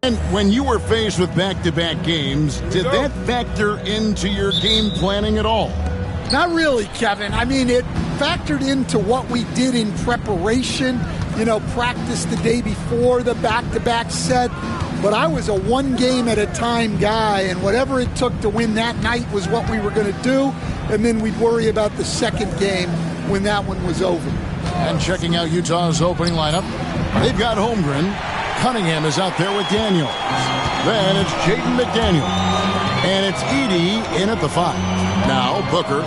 And when you were faced with back-to-back games, did that factor into your game planning at all? Not really, Kevin. I mean, it factored into what we did in preparation, practice the day before the back-to-back set. But I was a one-game-at-a-time guy, and whatever it took to win that night was what we were going to do, and then we'd worry about the second game when that one was over. And checking out Utah's opening lineup, they've got Holmgren. Cunningham is out there with Daniels. Then it's Jaden McDaniel. And it's Edey in at the 5. Now Booker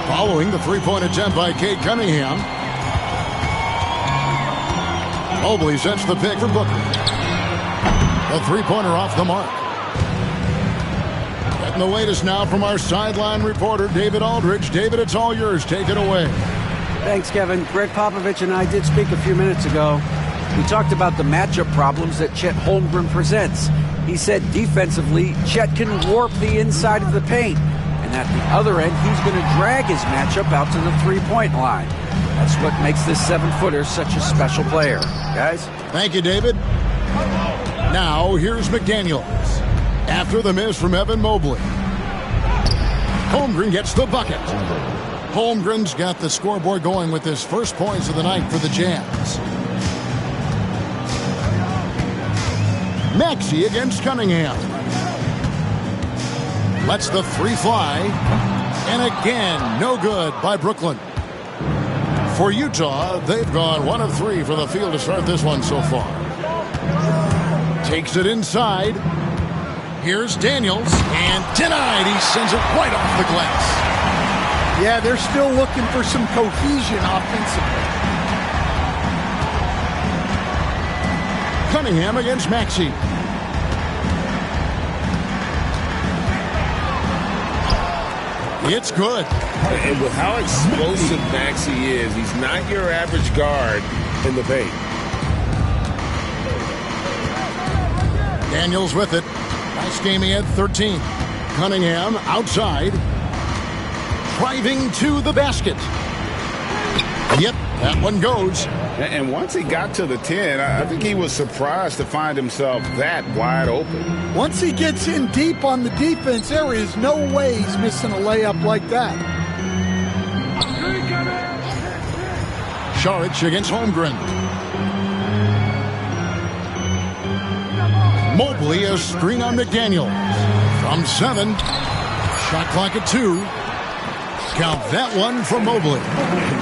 following the three-point attempt by Cade Cunningham. Mobley sets the pick for Booker. The three-pointer off the mark. Getting the latest now from our sideline reporter, David Aldridge. David, it's all yours. Take it away. Thanks, Kevin. Greg Popovich and I did speak a few minutes ago. We talked about the matchup problems that Chet Holmgren presents. He said defensively, Chet can warp the inside of the paint. And at the other end, he's going to drag his matchup out to the three-point line. That's what makes this 7-footer such a special player. Guys? Thank you, David. Now, here's McDaniels. After the miss from Evan Mobley. Holmgren gets the bucket. Holmgren's got the scoreboard going with his first points of the night for the Jazz. Maxey against Cunningham. Lets the three fly. And again, no good by Brooklyn. For Utah, they've gone 1 of 3 from the field to start this one so far. Takes it inside. Here's Daniels. And denied. He sends it right off the glass. Yeah, they're still looking for some cohesion offensively. Cunningham against Maxey. It's good. And with how explosive Maxey is, he's not your average guard in the paint. Daniels with it. Last game he had 13. Cunningham outside. Driving to the basket. Yep, that one goes. And once he got to the 10, I think he was surprised to find himself that wide open. Once he gets in deep on the defense, there is no way he's missing a layup like that. Saric against Holmgren. Mobley a screen on McDaniel. From 7. Shot clock at 2. Count that one for Mobley.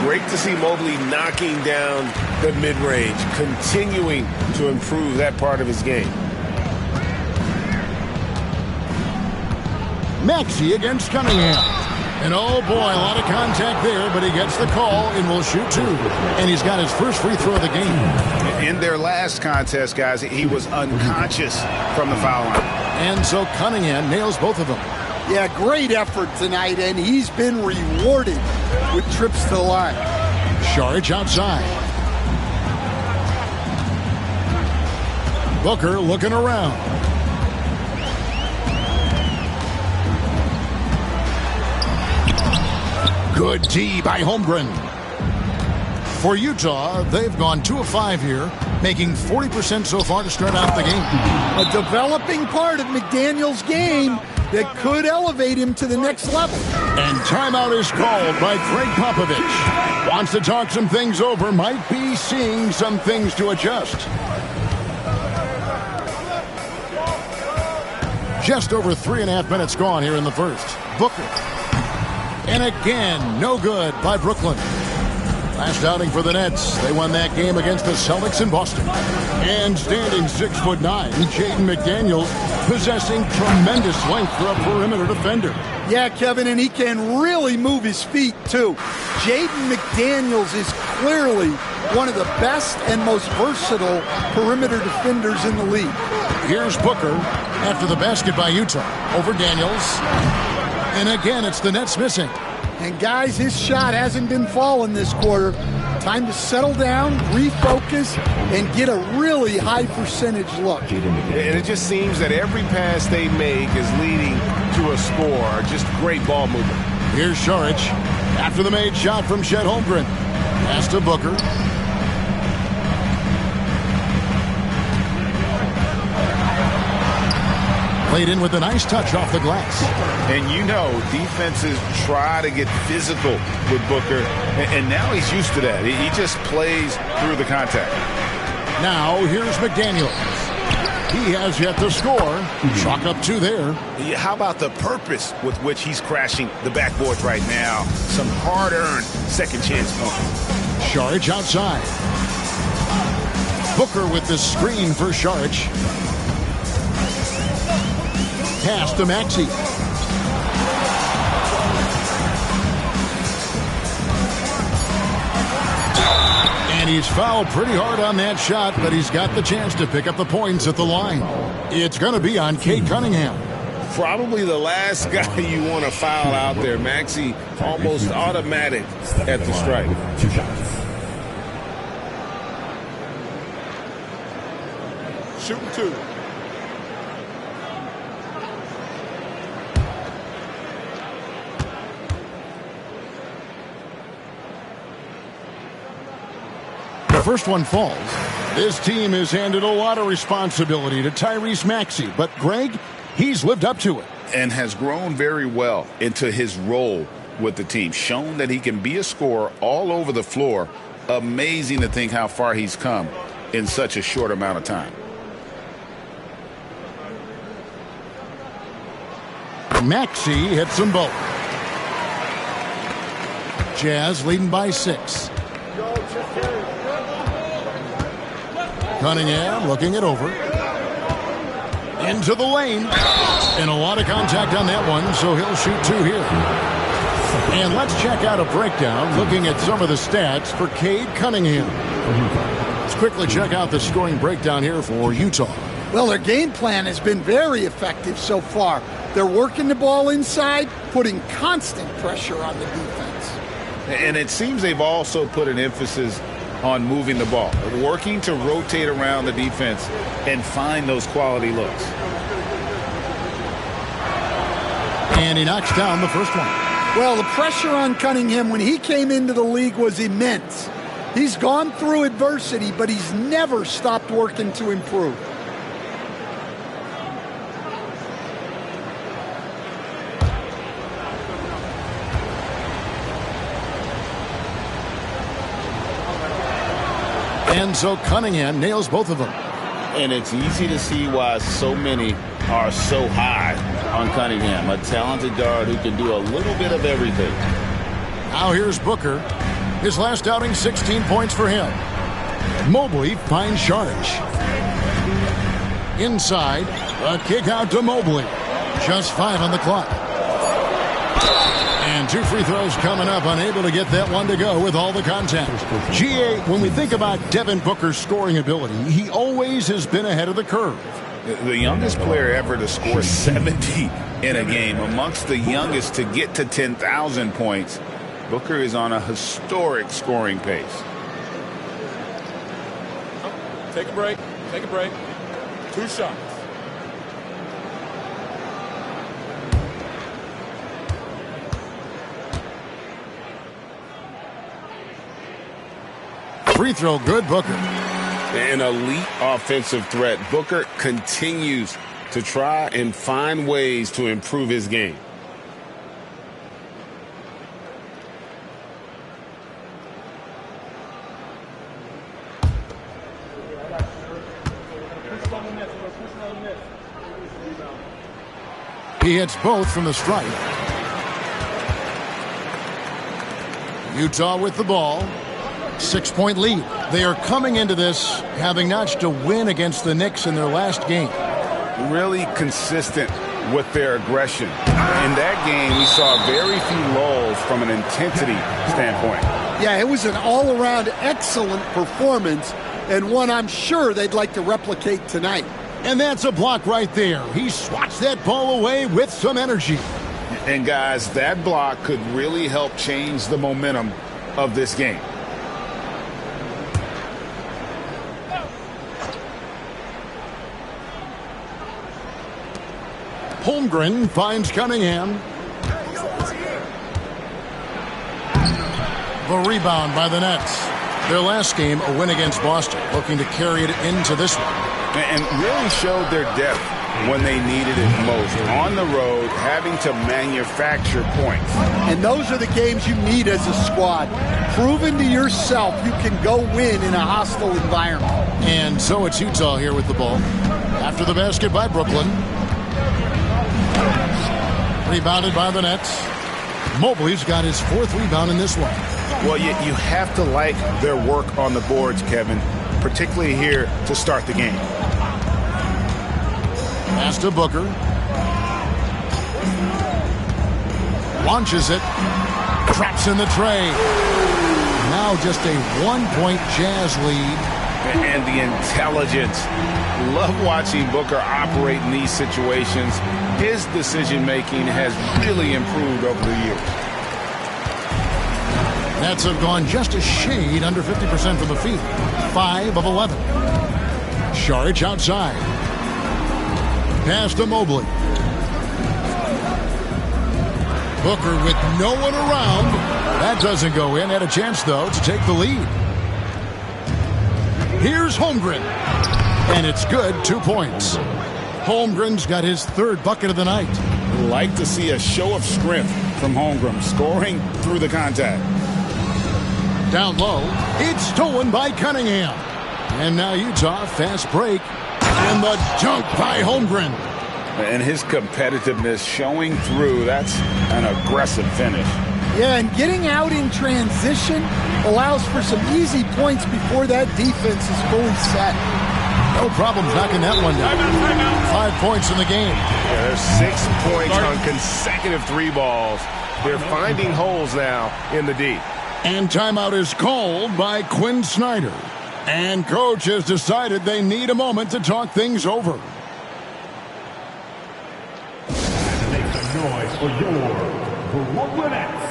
Great to see Mobley knocking down the mid-range, continuing to improve that part of his game. Maxey against Cunningham. And oh boy, a lot of contact there, but he gets the call and will shoot 2. And he's got his first free throw of the game. In their last contest, guys, he was unconscious from the foul line. And so Cunningham nails both of them. Yeah, great effort tonight, and he's been rewarded with trips to the line. Saric outside. Booker looking around. Good D by Holmgren. For Utah, they've gone 2 of 5 here, making 40% so far to start out the game. A developing part of McDaniel's game that could elevate him to the next level. And timeout is called by Greg Popovich. Wants to talk some things over, might be seeing some things to adjust. Just over 3.5 minutes gone here in the first. Booker. And again, no good by Brooklyn. Last outing for the Nets, they won that game against the Celtics in Boston. And standing 6'9", Jaden McDaniels, possessing tremendous length for a perimeter defender. Yeah, Kevin, and he can really move his feet, too. Jaden McDaniels is clearly one of the best and most versatile perimeter defenders in the league. Here's Booker after the basket by Utah over Daniels. And again, it's the Nets missing. And guys, his shot hasn't been falling this quarter. Time to settle down, refocus, and get a really high percentage look. And it just seems that every pass they make is leading to a score. Just great ball movement. Here's Saric after the made shot from Chet Holmgren. Pass to Booker. Played in with a nice touch off the glass. And you know, defenses try to get physical with Booker, and now he's used to that. He just plays through the contact. Now here's McDaniels. He has yet to score. Chalk up 2 there. How about the purpose with which he's crashing the backboards right now? Some hard-earned second chance points. Saric outside. Booker with the screen for Saric. Pass to Maxey. And he's fouled pretty hard on that shot, but he's got the chance to pick up the points at the line. It's going to be on Cade Cunningham. Probably the last guy you want to foul out there. Maxey almost automatic at the strike. 2 shots. Shooting 2. The first one falls. This team has handed a lot of responsibility to Tyrese Maxey, but Greg, he's lived up to it. And has grown very well into his role with the team. Shown that he can be a scorer all over the floor. Amazing to think how far he's come in such a short amount of time. Maxey hits them both. Jazz leading by 6. Cunningham looking it over. Into the lane. And a lot of contact on that one, so he'll shoot 2 here. And let's check out a breakdown looking at some of the stats for Cade Cunningham. Let's quickly check out the scoring breakdown here for Utah. Well, their game plan has been very effective so far. They're working the ball inside, putting constant pressure on the defense. And it seems they've also put an emphasis on moving the ball, working to rotate around the defense and find those quality looks. And he knocks down the first one. Well, the pressure on Cunningham when he came into the league was immense. He's gone through adversity, but he's never stopped working to improve. And so Cunningham nails both of them. And it's easy to see why so many are so high on Cunningham, a talented guard who can do a little bit of everything. Now here's Booker. His last outing, 16 points for him. Mobley finds Saric. Inside, a kick out to Mobley. Just 5 on the clock. And 2 free throws coming up, unable to get that one to go with all the contact. GA, when we think about Devin Booker's scoring ability, he always has been ahead of the curve. The youngest player ever to score 70 in a game, amongst the youngest to get to 10,000 points. Booker is on a historic scoring pace. Take a break. Take a break. 2 shots. Free throw good, Booker. An elite offensive threat. Booker continues to try and find ways to improve his game. He hits both from the stripe. Utah with the ball. 6-point lead. They are coming into this having notched a win against the Knicks in their last game. Really consistent with their aggression. In that game, we saw very few lulls from an intensity standpoint. Yeah, it was an all-around excellent performance, and one I'm sure they'd like to replicate tonight. And that's a block right there. He swats that ball away with some energy. And guys, that block could really help change the momentum of this game. Holmgren finds Cunningham. The rebound by the Nets. Their last game, a win against Boston, looking to carry it into this one. And really showed their depth when they needed it most. On the road, having to manufacture points. And those are the games you need as a squad. Proving to yourself you can go win in a hostile environment. And so it's Utah here with the ball. After the basket by Brooklyn. Rebounded by the Nets. Mobley's got his 4th rebound in this one. Well, you have to like their work on the boards, Kevin, particularly here to start the game. Pass to Booker. Launches it. Traps in the tray. Now just a 1-point Jazz lead. And the intelligence. Love watching Booker operate in these situations. His decision-making has really improved over the years. Nets have gone just a shade under 50% from the field. 5 of 11. Saric outside. Pass to Mobley. Booker with no one around. That doesn't go in. Had a chance, though, to take the lead. Here's Holmgren. And it's good. 2 points. Holmgren's got his 3rd bucket of the night. Like to see a show of strength from Holmgren, scoring through the contact. Down low. It's stolen by Cunningham. And now Utah, fast break. And the dunk by Holmgren. And his competitiveness showing through. That's an aggressive finish. Yeah, and getting out in transition allows for some easy points before that defense is fully set. No problem knocking that one down. 5 points in the game. Yeah, there's 6 points on consecutive 3 balls. They're finding holes now in the D. And timeout is called by Quinn Snyder. And coach has decided they need a moment to talk things over. Make some noise for your Brooklyn Nets.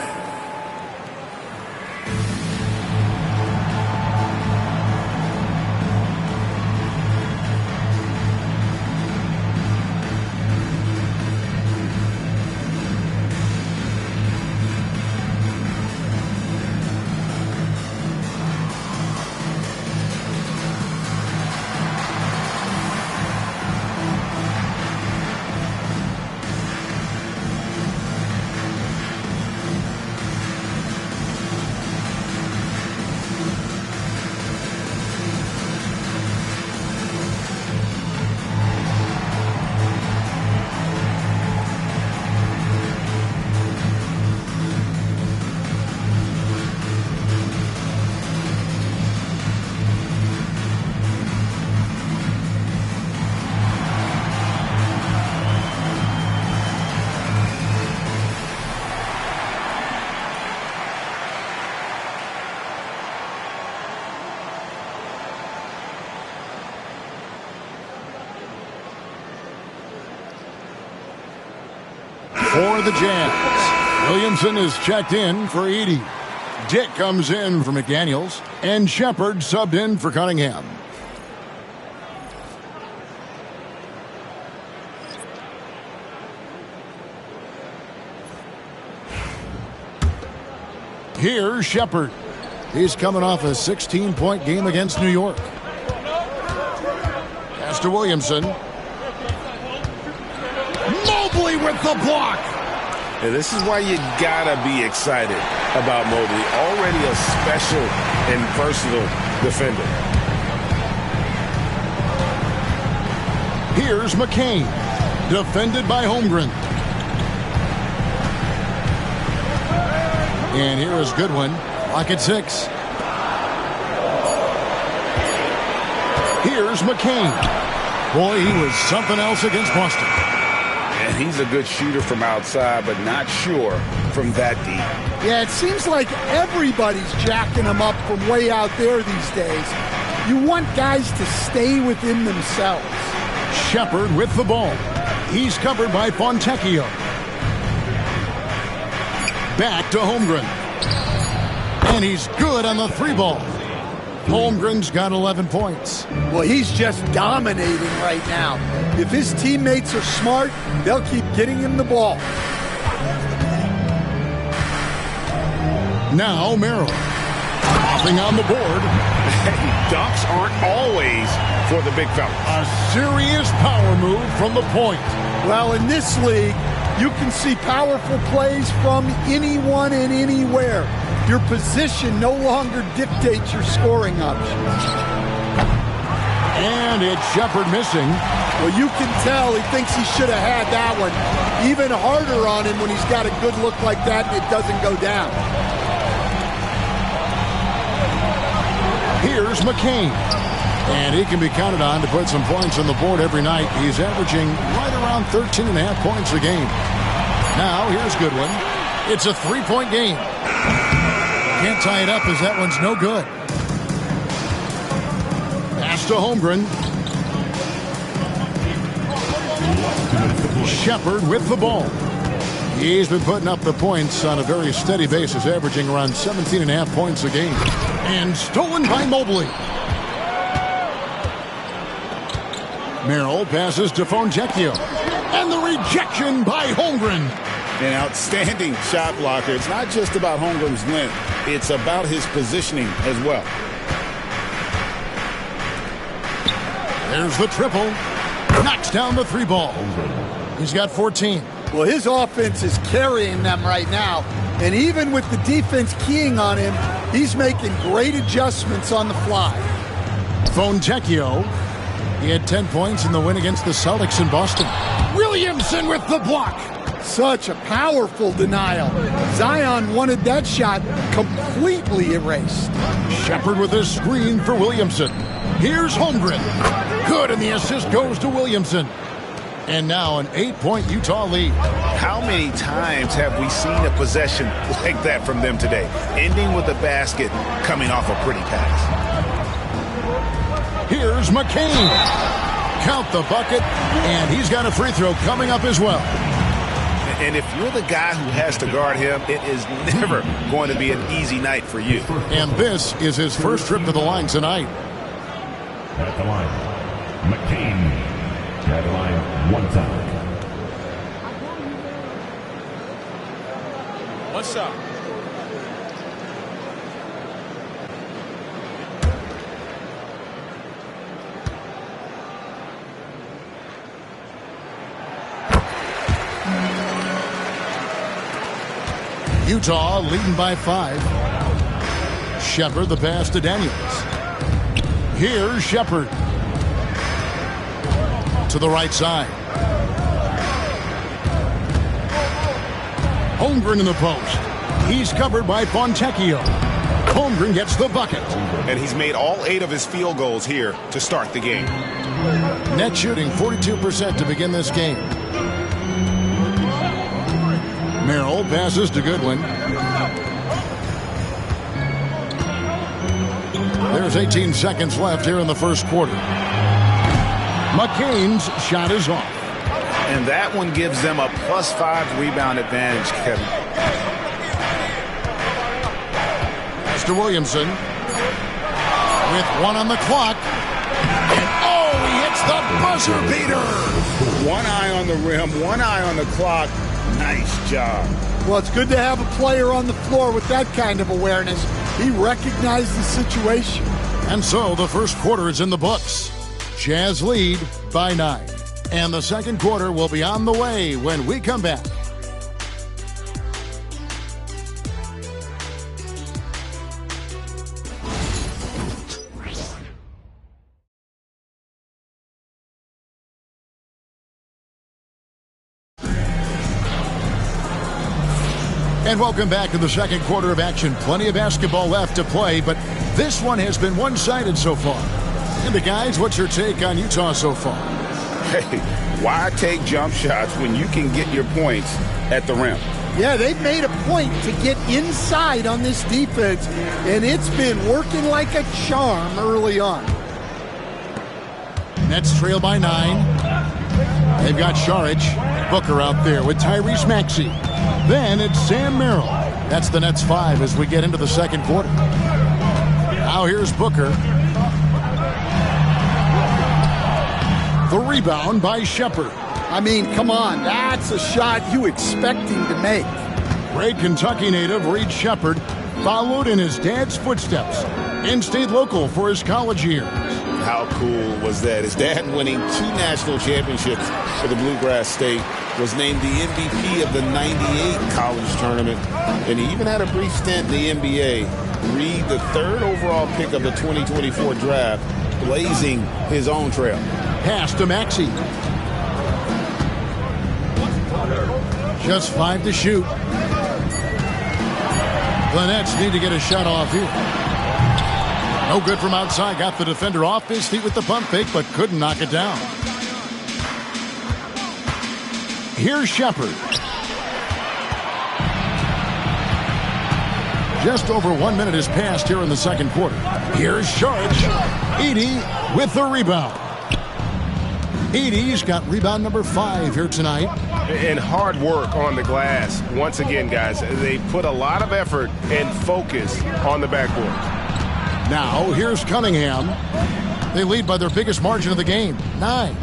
For the Jazz, Williamson is checked in for Edey. Dick comes in for McDaniels, and Shepard subbed in for Cunningham. Here's Shepard. He's coming off a 16-point game against New York. Pass to Williamson. Mobley with the block. And this is why you gotta be excited about Mobley. Already a special and versatile defender. Here's McCain. Defended by Holmgren. And here is Goodwin. Lock at 6. Here's McCain. Boy, he was something else against Boston. And he's a good shooter from outside, but not sure from that deep. Yeah, it seems like everybody's jacking him up from way out there these days. You want guys to stay within themselves. Shepard with the ball. He's covered by Fontecchio. Back to Holmgren. And he's good on the 3-ball. Holmgren's got 11 points. Well, he's just dominating right now. If his teammates are smart, they'll keep getting him the ball. Now Merrill. Nothing on the board. Dunks aren't always for the big fella. A serious power move from the point. Well, in this league, you can see powerful plays from anyone and anywhere. Your position no longer dictates your scoring options. And it's Shepherd missing. Well, you can tell he thinks he should have had that one. Even harder on him when he's got a good look like that and it doesn't go down. Here's McCain. And he can be counted on to put some points on the board every night. He's averaging right around 13.5 points a game. Now, here's Goodwin. It's a three-point game. Can't tie it up as that one's no good. Pass to Holmgren. Shepherd with the ball. He's been putting up the points on a very steady basis, averaging around 17.5 points a game. And stolen by Mobley. Merrill passes to Fontecchio. And the rejection by Holmgren. An outstanding shot blocker. It's not just about Holmgren's length. It's about his positioning as well. There's the triple. Knocks down the three ball. He's got 14. Well, his offense is carrying them right now. And even with the defense keying on him, he's making great adjustments on the fly. Fontecchio. He had 10 points in the win against the Celtics in Boston. Williamson with the block. Such a powerful denial. Zion wanted that shot completely erased. Shepherd with his screen for Williamson. Here's Holmgren. Good, and the assist goes to Williamson. And now an 8-point Utah lead. How many times have we seen a possession like that from them today? Ending with a basket, coming off a pretty pass. Here's McCain. Count the bucket, and he's got a free throw coming up as well. And if you're the guy who has to guard him, it is never going to be an easy night for you. And this is his first trip to the line tonight. At the line, McCain. At the line, one time. What's up? Utah leading by 5. Shepherd the pass to Daniels. Here's Shepherd. To the right side. Holmgren in the post. He's covered by Fontecchio. Holmgren gets the bucket. And he's made all 8 of his field goals here to start the game. Net shooting 42% to begin this game. Merrill passes to Goodwin. There's 18 seconds left here in the first quarter. McCain's shot is off. And that one gives them a +5 rebound advantage, Kevin. Pass to Williamson. With 1 on the clock. And he hits the buzzer beater. One eye on the rim, one eye on the clock. Nice job. Well, it's good to have a player on the floor with that kind of awareness. He recognized the situation. And so the first quarter is in the books. Jazz lead by 9. And the second quarter will be on the way when we come back. And welcome back to the second quarter of action. Plenty of basketball left to play, but this one has been one-sided so far. And the guys, what's your take on Utah so far? Hey, why take jump shots when you can get your points at the rim? Yeah, they've made a point to get inside on this defense, and it's been working like a charm early on. Nets trail by 9. They've got Šarić, Booker out there with Tyrese Maxey. Then it's Sam Merrill. That's the Nets 5 as we get into the second quarter. Now here's Booker. The rebound by Shepherd. I mean, come on, that's a shot you expect him to make. Great Kentucky native Reed Shepherd, followed in his dad's footsteps and stayed local for his college years. How cool was that? His dad, winning 2 national championships for the Bluegrass State, was named the MVP of the '98 college tournament, and he even had a brief stint in the NBA. Reed, the 3rd overall pick of the 2024 draft, blazing his own trail. Pass to Maxey. Just 5 to shoot. The Nets need to get a shot off here. No good from outside. Got the defender off his feet with the pump fake, but couldn't knock it down. Here's Shepard. Just over 1 minute has passed here in the second quarter. Here's Sharge. Edey with the rebound. Edey's got rebound number 5 here tonight. And hard work on the glass. Once again, guys, they put a lot of effort and focus on the backboard. Now, here's Cunningham. They lead by their biggest margin of the game, 9.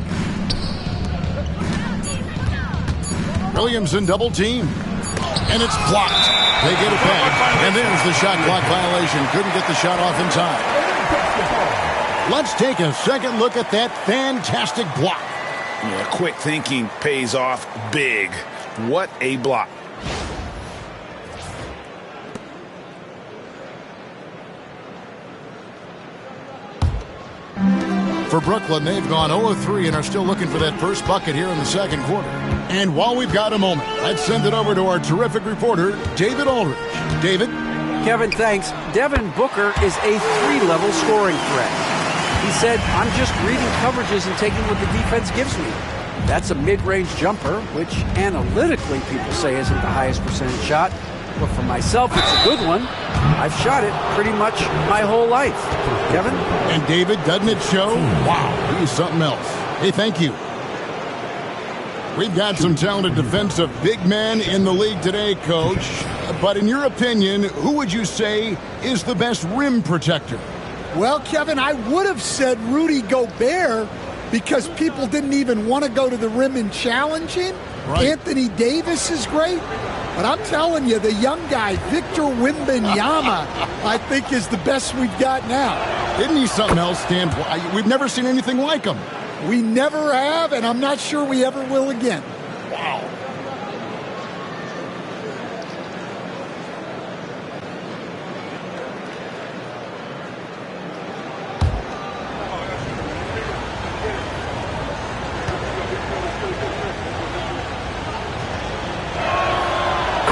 Williamson double team. And it's blocked. They get it back. And there's the shot clock violation. Couldn't get the shot off in time. Let's take a second look at that fantastic block. Yeah, quick thinking pays off big. What a block. For Brooklyn, they've gone 0-3 and are still looking for that first bucket here in the second quarter. And while we've got a moment, let's send it over to our terrific reporter, David Aldridge. David? Kevin, thanks. Devin Booker is a 3-level scoring threat. He said, I'm just reading coverages and taking what the defense gives me. That's a mid-range jumper, which analytically people say isn't the highest percentage shot. But for myself, it's a good one. I've shot it pretty much my whole life. Kevin? And David, doesn't it show? Wow, he's something else. Hey, thank you. We've got some talented defensive big men in the league today, Coach. But in your opinion, who would you say is the best rim protector? Well, Kevin, I would have said Rudy Gobert because people didn't even want to go to the rim and challenge him. Right. Anthony Davis is great. But I'm telling you, the young guy, Victor Wembanyama, I think is the best we've got now. Isn't he something else, Stan? We've never seen anything like him. We never have, and I'm not sure we ever will again. Wow.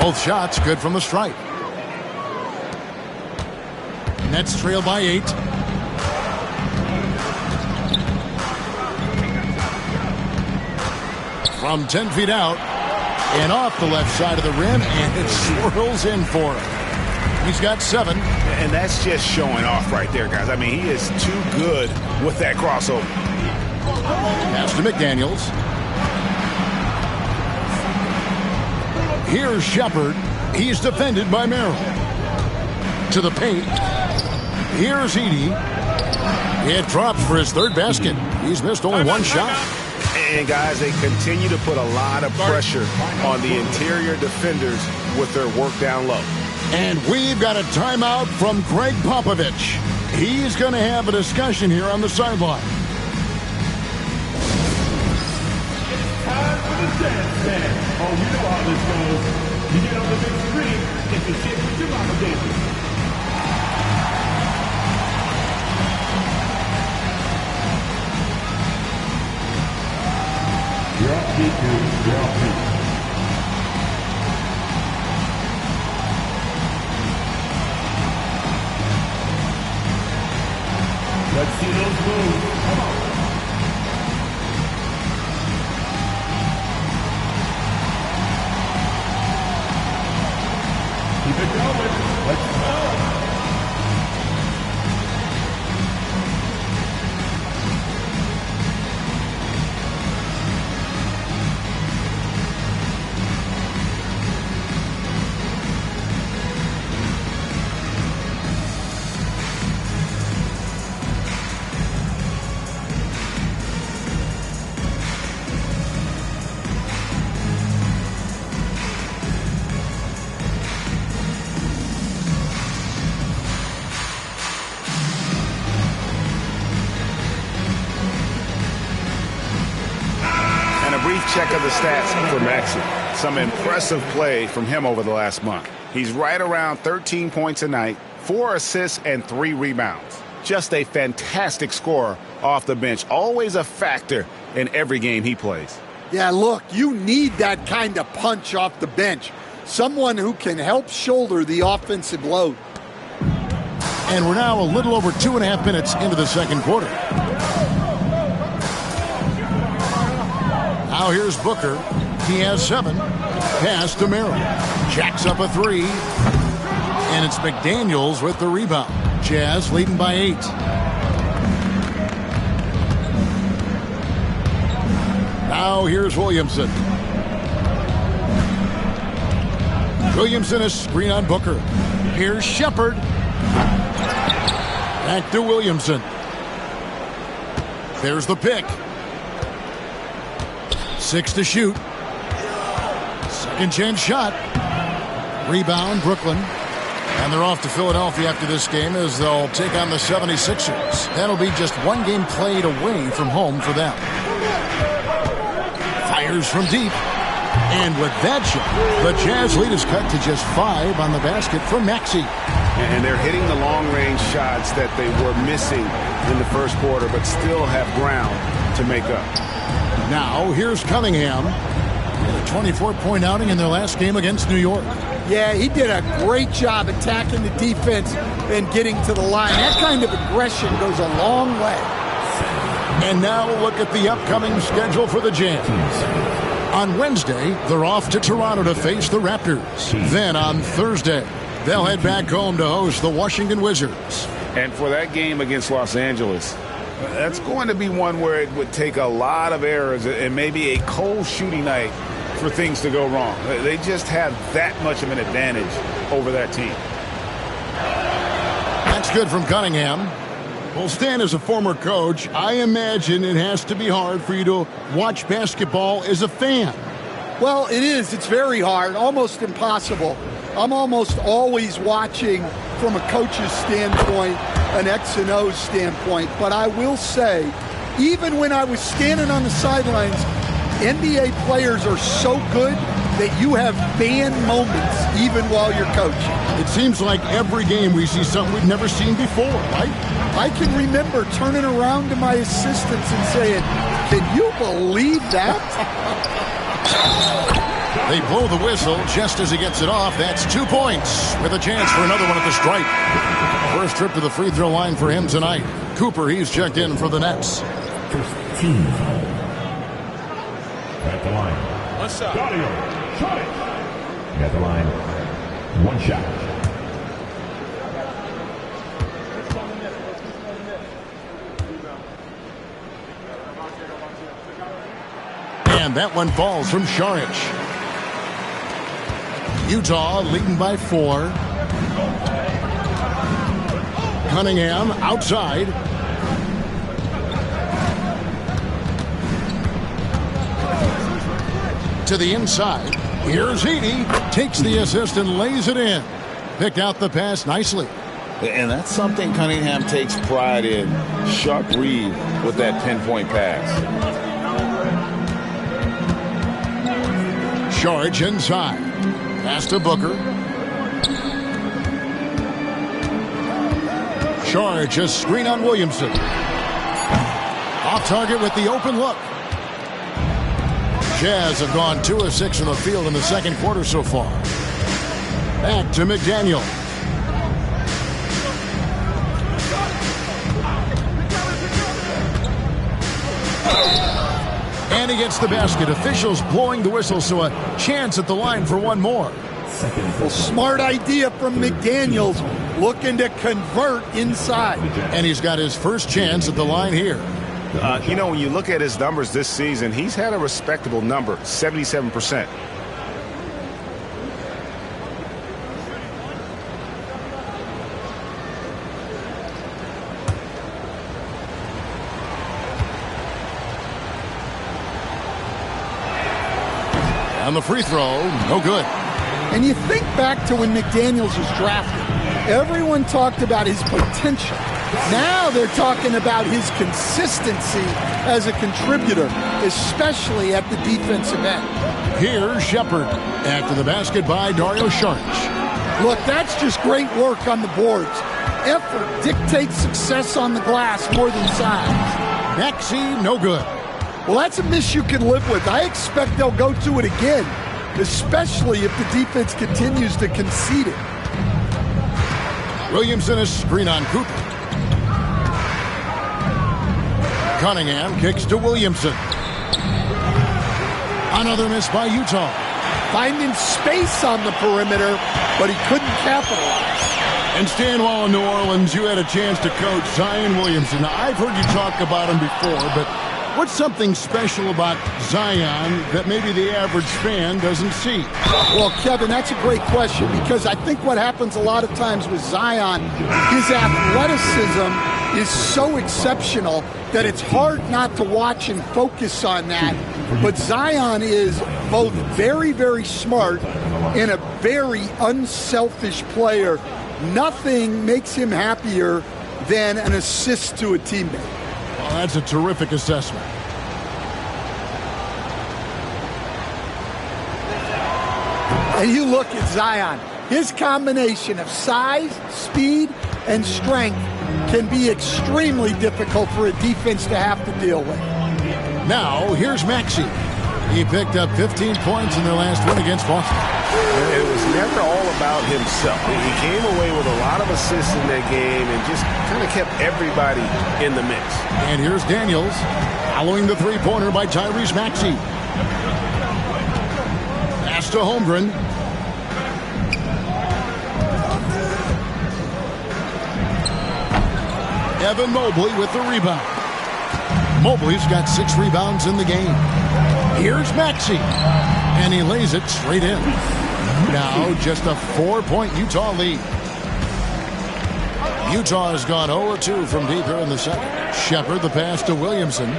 Both shots good from the stripe. Nets trail by 8. From 10 feet out and off the left side of the rim, and it swirls in for him. He's got 7. And that's just showing off right there, guys. I mean, he is too good with that crossover. Pass to McDaniels. Here's Shepard. He's defended by Merrill. To the paint. Here's Edey. It drops for his 3rd basket. He's missed only 1 shot. And, guys, they continue to put a lot of pressure on the interior defenders with their work down low. And we've got a timeout from Greg Popovich. He's going to have a discussion here on the sideline. Time for the dance band. Oh, you know how this goes. You get on the big screen if you shit with your mama dancing. You're off beat, dude. You're off beat. Let's see those moves. Come on. Keep it going. Let's go. check of the stats for Maxey. Some impressive play from him over the last month. He's right around 13 points a night, 4 assists, and 3 rebounds. Just a fantastic scorer off the bench. Always a factor in every game he plays. Yeah, look, you need that kind of punch off the bench. Someone who can help shoulder the offensive load. And we're now a little over 2.5 minutes into the second quarter. Now here's Booker. He has 7. Pass to Merrill. Jacks up a 3. And it's McDaniels with the rebound. Jazz leading by 8. Now here's Williamson. Williamson is screen on Booker. Here's Shepard. Back to Williamson. There's the pick. 6 to shoot. Second chance shot. Rebound, Brooklyn. And they're off to Philadelphia after this game as they'll take on the 76ers. That'll be just 1 game played away from home for them. Fires from deep. And with that shot, the Jazz lead is cut to just 5 on the basket from Maxey. And they're hitting the long-range shots that they were missing in the first quarter, but still have ground to make up. Now, here's Cunningham. A 24-point outing in their last game against New York. Yeah, he did a great job attacking the defense and getting to the line. That kind of aggression goes a long way. And now we'll look at the upcoming schedule for the Jazz. On Wednesday, they're off to Toronto to face the Raptors. Then on Thursday, they'll head back home to host the Washington Wizards. And for that game against Los Angeles, that's going to be one where it would take a lot of errors and maybe a cold shooting night for things to go wrong. They just have that much of an advantage over that team. That's good from Cunningham. Well, Stan, as a former coach, I imagine it has to be hard for you to watch basketball as a fan. Well, it is. It's very hard, almost impossible. I'm almost always watching from a coach's standpoint, an X and O standpoint. But I will say, even when I was standing on the sidelines, NBA players are so good that you have fan moments even while you're coaching. It seems like every game we see something we've never seen before, right? I can remember turning around to my assistants and saying, "Can you believe that?" They blow the whistle just as he gets it off. That's 2 points with a chance for another one at the stripe. First trip to the free throw line for him tonight. Cooper, he's checked in for the Nets. First team foul. At the line. What's up? At the line. 1 shot. And that one falls from Šarić. Utah leading by 4. Cunningham outside. To the inside. Here's Heaney. Takes the assist and lays it in. Picked out the pass nicely. And that's something Cunningham takes pride in. Sharp read with that pinpoint pass. Šarić inside. Pass to Booker. Šarić, a screen on Williamson. Off target with the open look. Jazz have gone 2 of 6 from the field in the second quarter so far. Back to McDaniel. And he gets the basket. Officials blowing the whistle, so a chance at the line for one more. Well, smart idea from McDaniels, looking to convert inside. And he's got his first chance at the line here. You know, when you look at his numbers this season, he's had a respectable number, 77%. On the free throw, no good. And you think back to when McDaniels was drafted. Everyone talked about his potential. Now they're talking about his consistency as a contributor, especially at the defensive end. Here's Shepard after the basket by Dario Saric. Look, that's just great work on the boards. Effort dictates success on the glass more than size. Maxey, no good. Well, that's a miss you can live with. I expect they'll go to it again, especially if the defense continues to concede it. Williamson a screen on Cooper. Cunningham kicks to Williamson. Another miss by Utah. Finding space on the perimeter, but he couldn't capitalize. And Stan, while in New Orleans, you had a chance to coach Zion Williamson. Now, I've heard you talk about him before, but what's something special about Zion that maybe the average fan doesn't see? Well, Kevin, that's a great question, because I think what happens a lot of times with Zion, his athleticism is so exceptional that it's hard not to watch and focus on that. But Zion is both very, very smart and a very unselfish player. Nothing makes him happier than an assist to a teammate. Well, that's a terrific assessment. And you look at Zion, his combination of size, speed, and strength can be extremely difficult for a defense to have to deal with. Now, here's Maxey. He picked up 15 points in their last win against Boston. It was never all about himself. He came away with a lot of assists in that game and just kind of kept everybody in the mix. And here's Daniels following the three-pointer by Tyrese Maxey. Pass to Holmgren. Evan Mobley with the rebound. Mobley's got 6 rebounds in the game. Here's Maxey. And he lays it straight in. Now just a 4-point Utah lead. Utah has gone 0-2 from deep here in the second. Shepard the pass to Williamson.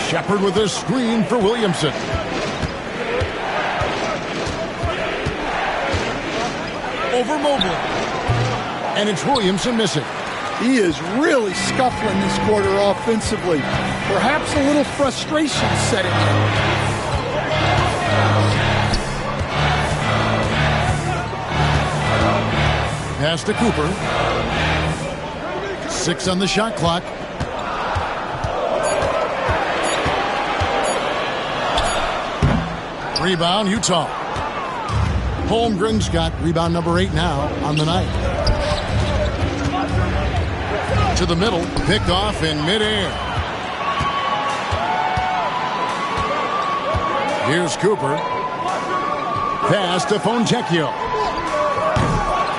Shepard with a screen for Williamson. Over Mobley. And it's Williamson missing. He is really scuffling this quarter offensively. Perhaps a little frustration setting in. Pass to Cooper. 6 on the shot clock. Rebound, Utah. Holmgren's got rebound number 8 now on the night. To the middle, picked off in midair. Here's Cooper. Pass to Fontecchio.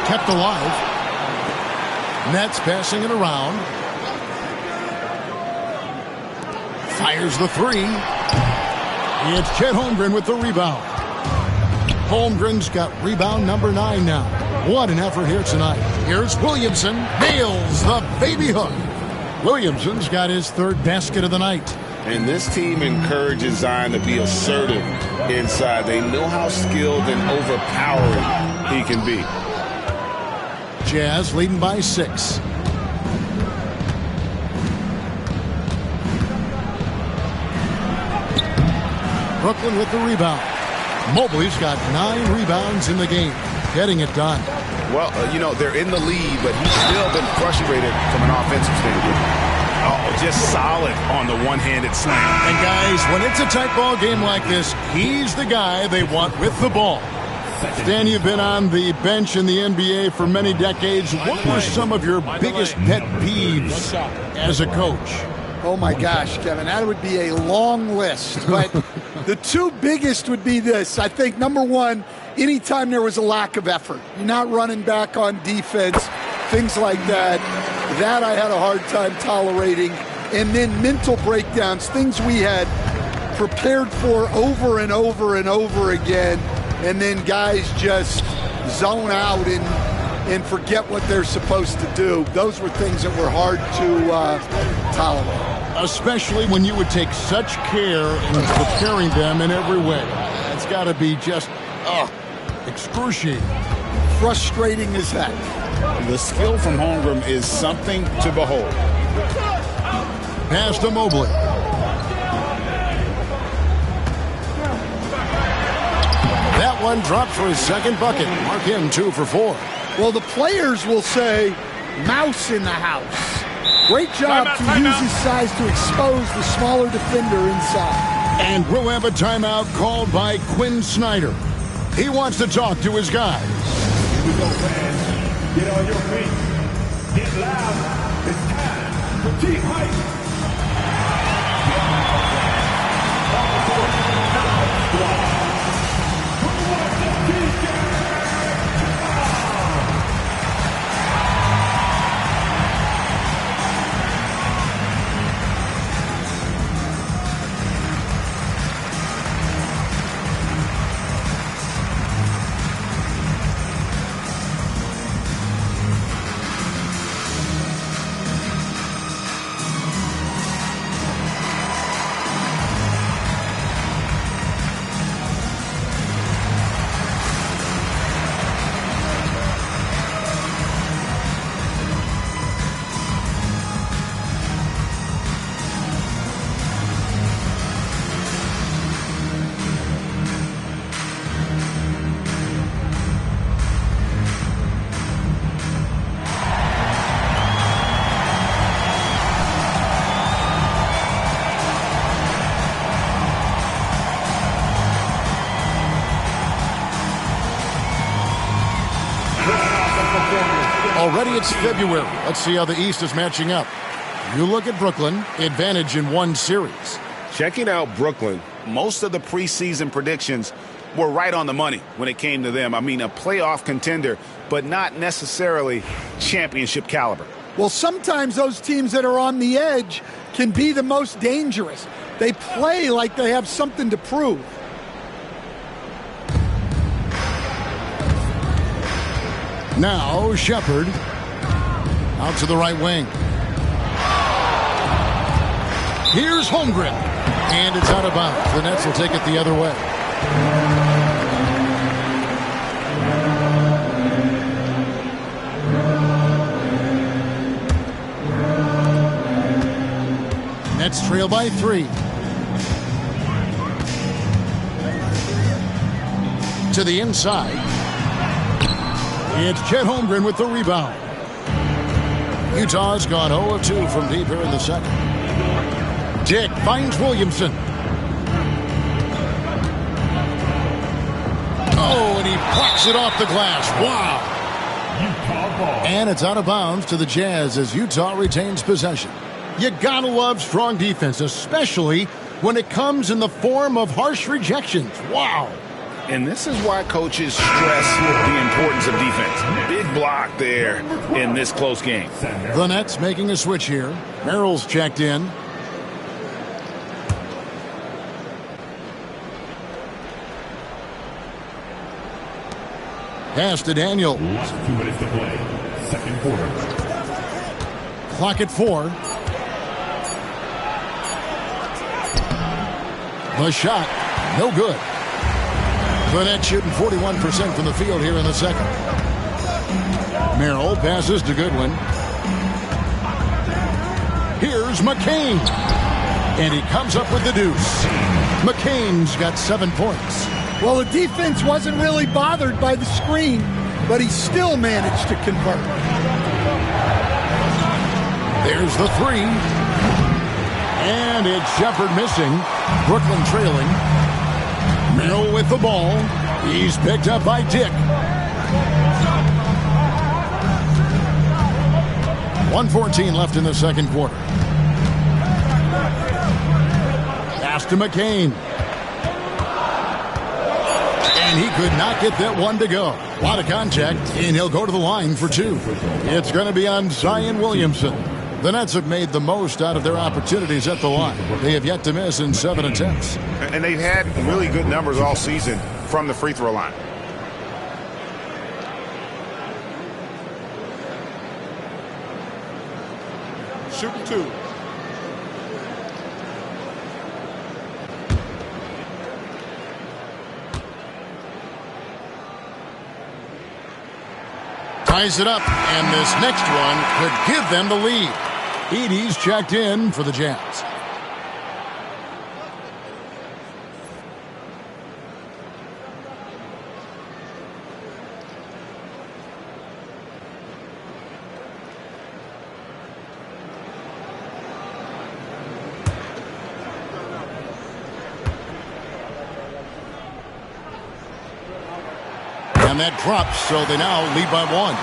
Kept alive. Nets passing it around. Fires the 3. It's Chet Holmgren with the rebound. Holmgren's got rebound number 9 now. What an effort here tonight. Here's Williamson. Nails the baby hook. Williamson's got his 3rd basket of the night. And this team encourages Zion to be assertive inside. They know how skilled and overpowering he can be. Jazz leading by 6. Brooklyn with the rebound. Mobley's got 9 rebounds in the game. Getting it done. Well, they're in the lead, but he's still been frustrated from an offensive standpoint. Oh, just solid on the one-handed slam. And guys, when it's a tight ball game like this, he's the guy they want with the ball. Stan, you've been on the bench in the NBA for many decades. What were some of your biggest pet peeves as a coach? Oh, my gosh, Kevin, that would be a long list. But the 2 biggest would be this. I think, number 1, anytime there was a lack of effort, you're not running back on defense, things like that, that I had a hard time tolerating. And then mental breakdowns, things we had prepared for over and over and over again, and then guys just zone out and forget what they're supposed to do. Those were things that were hard to tolerate. Especially when you would take such care in preparing them in every way. It's got to be just excruciating. Frustrating as heck. The skill from Holmgren is something to behold. Pass to Mobley. That one dropped for his second bucket. Mark him 2 for 4. Well, the players will say, mouse in the house. Great job to use his size to expose the smaller defender inside. And we'll have a timeout called by Quinn Snyder. He wants to talk to his guys. Here we go, fans. Get on your feet. Get loud. It's time for team hype. Already it's February. Let's see how the East is matching up. You look at Brooklyn, advantage in 1 series. Checking out Brooklyn, most of the preseason predictions were right on the money when it came to them. I mean, a playoff contender, but not necessarily championship caliber. Well, sometimes those teams that are on the edge can be the most dangerous. They play like they have something to prove. Now Shepard out to the right wing. Here's Holmgren, and it's out of bounds. The Nets will take it the other way. Nets trail by 3. To the inside. It's Chet Holmgren with the rebound. Utah's gone 0 of 2 from deep here in the second. Dick finds Williamson. Oh, and he plucks it off the glass. Wow. And it's out of bounds to the Jazz as Utah retains possession. You gotta love strong defense, especially when it comes in the form of harsh rejections. Wow. And this is why coaches stress the importance of defense. Big block there in this close game. The Nets making a switch here. Merrill's checked in. Pass to Daniels. 2 minutes to play. Second quarter. Clock at 4. The shot, no good. The Nets shooting 41% from the field here in the second. Merrill passes to Goodwin. Here's McCain. And he comes up with the deuce. McCain's got 7 points. Well, the defense wasn't really bothered by the screen, but he still managed to convert. There's the 3. And it's Shepard missing. Brooklyn trailing. Merrill with the ball. He's picked up by Dick. 1:14 left in the second quarter. Pass to McCain. And he could not get that one to go. A lot of contact, and he'll go to the line for 2. It's going to be on Zion Williamson. The Nets have made the most out of their opportunities at the line. They have yet to miss in 7 attempts. And they've had really good numbers all season from the free throw line. Shooting 2. ties it up, and this next one could give them the lead. Edey's checked in for the Jazz. And that drops, so they now lead by 1.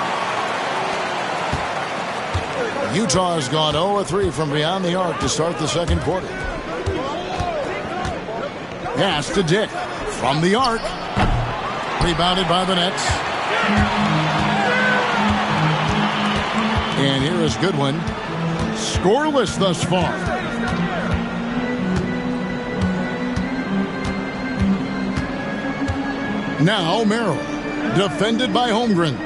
Utah has gone 0-3 from beyond the arc to start the second quarter. Pass to Dick from the arc. Rebounded by the Nets. And here is Goodwin. Scoreless thus far. Now Merrill. Defended by Holmgren.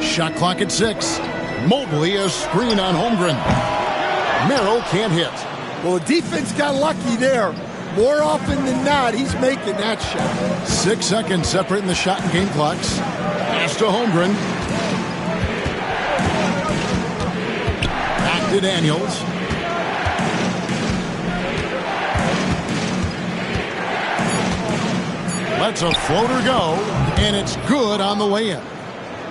Shot clock at 6. Mobley a screen on Holmgren. Merrill can't hit. Well, the defense got lucky there. More often than not, he's making that shot. 6 seconds separating the shot and game clocks. Pass to Holmgren. Back to Daniels. Lets a floater go, and it's good on the way in.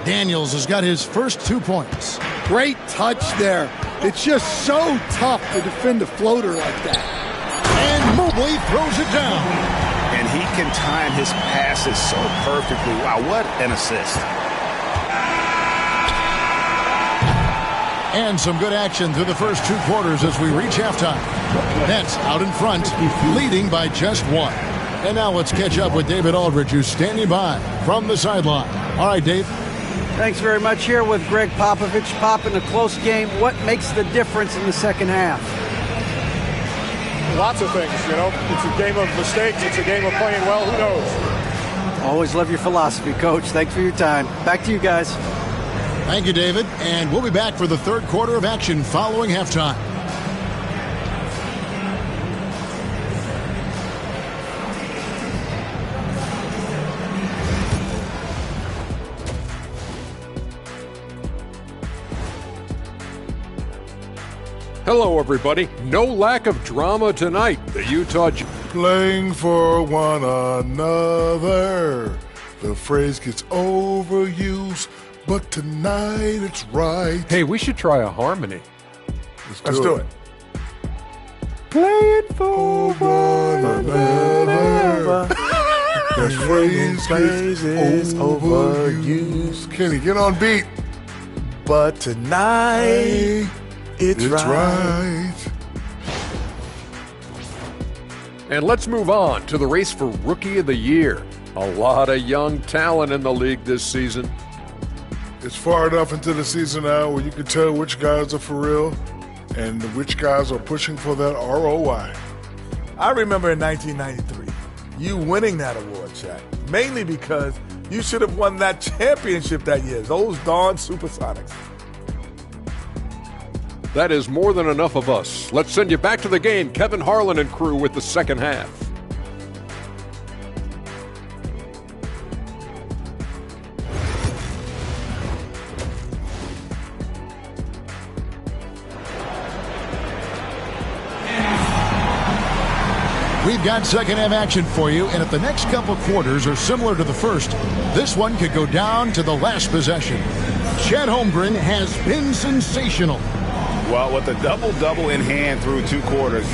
Daniels has got his first 2 points. Great touch there. It's just so tough to defend a floater like that. And Mobley throws it down. And he can time his passes so perfectly. Wow, what an assist. And some good action through the first 2 quarters as we reach halftime. Nets out in front, leading by just 1. And now let's catch up with David Aldridge, who's standing by from the sideline. All right, Dave. Thanks very much. Here with Greg Popovich. Pop, in a close game, what makes the difference in the second half? Lots of things, you know. It's a game of mistakes. It's a game of playing well. Who knows? Always love your philosophy, Coach. Thanks for your time. Back to you guys. Thank you, David. And we'll be back for the third quarter of action following halftime. Hello, everybody. No lack of drama tonight. The Utah playing for one another. The phrase gets overused, but tonight it's right. Hey, we should try a harmony. Let's do it. Playing for one another. The phrase gets overused. Kenny, get on beat. But tonight it's right. And let's move on to the race for Rookie of the Year. A lot of young talent in the league this season. It's far enough into the season now where you can tell which guys are for real and which guys are pushing for that ROI. I remember in 1993, you winning that award, Shaq, mainly because you should have won that championship that year. Those darn Supersonics. That is more than enough of us. Let's send you back to the game, Kevin Harlan and crew, with the second half. We've got second half action for you, and if the next couple quarters are similar to the first, this one could go down to the last possession. Chet Holmgren has been sensational. Well, with a double-double in hand through 2 quarters,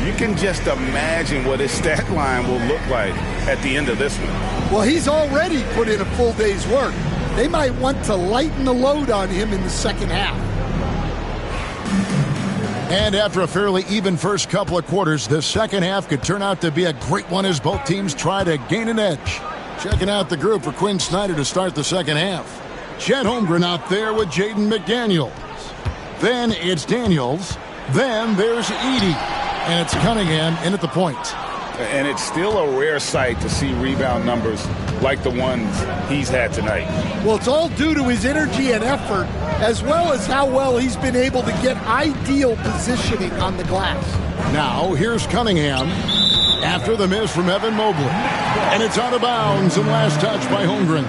you can just imagine what his stat line will look like at the end of this one. Well, he's already put in a full day's work. They might want to lighten the load on him in the second half. And after a fairly even first couple of quarters, the second half could turn out to be a great one as both teams try to gain an edge. Checking out the group for Quinn Snyder to start the second half. Chet Holmgren out there with Jaden McDaniels. Then it's Daniels. Then there's Edey. And it's Cunningham in at the point. And it's still a rare sight to see rebound numbers like the ones he's had tonight. Well, it's all due to his energy and effort, as well as how well he's been able to get ideal positioning on the glass. Now, here's Cunningham after the miss from Evan Mobley. And it's out of bounds and last touch by Holmgren.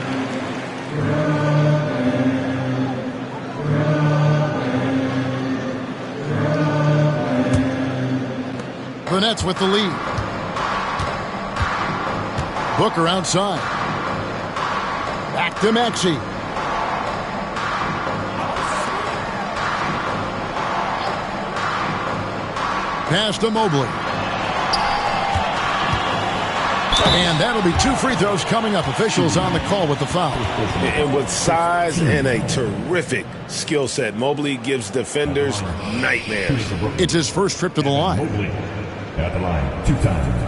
The Nets with the lead. Booker outside. Back to Maxey. Pass to Mobley. And that'll be 2 free throws coming up. Officials on the call with the foul. And with size and a terrific skill set, Mobley gives defenders nightmares. It's his first trip to the line. Mobley at the line 2 times.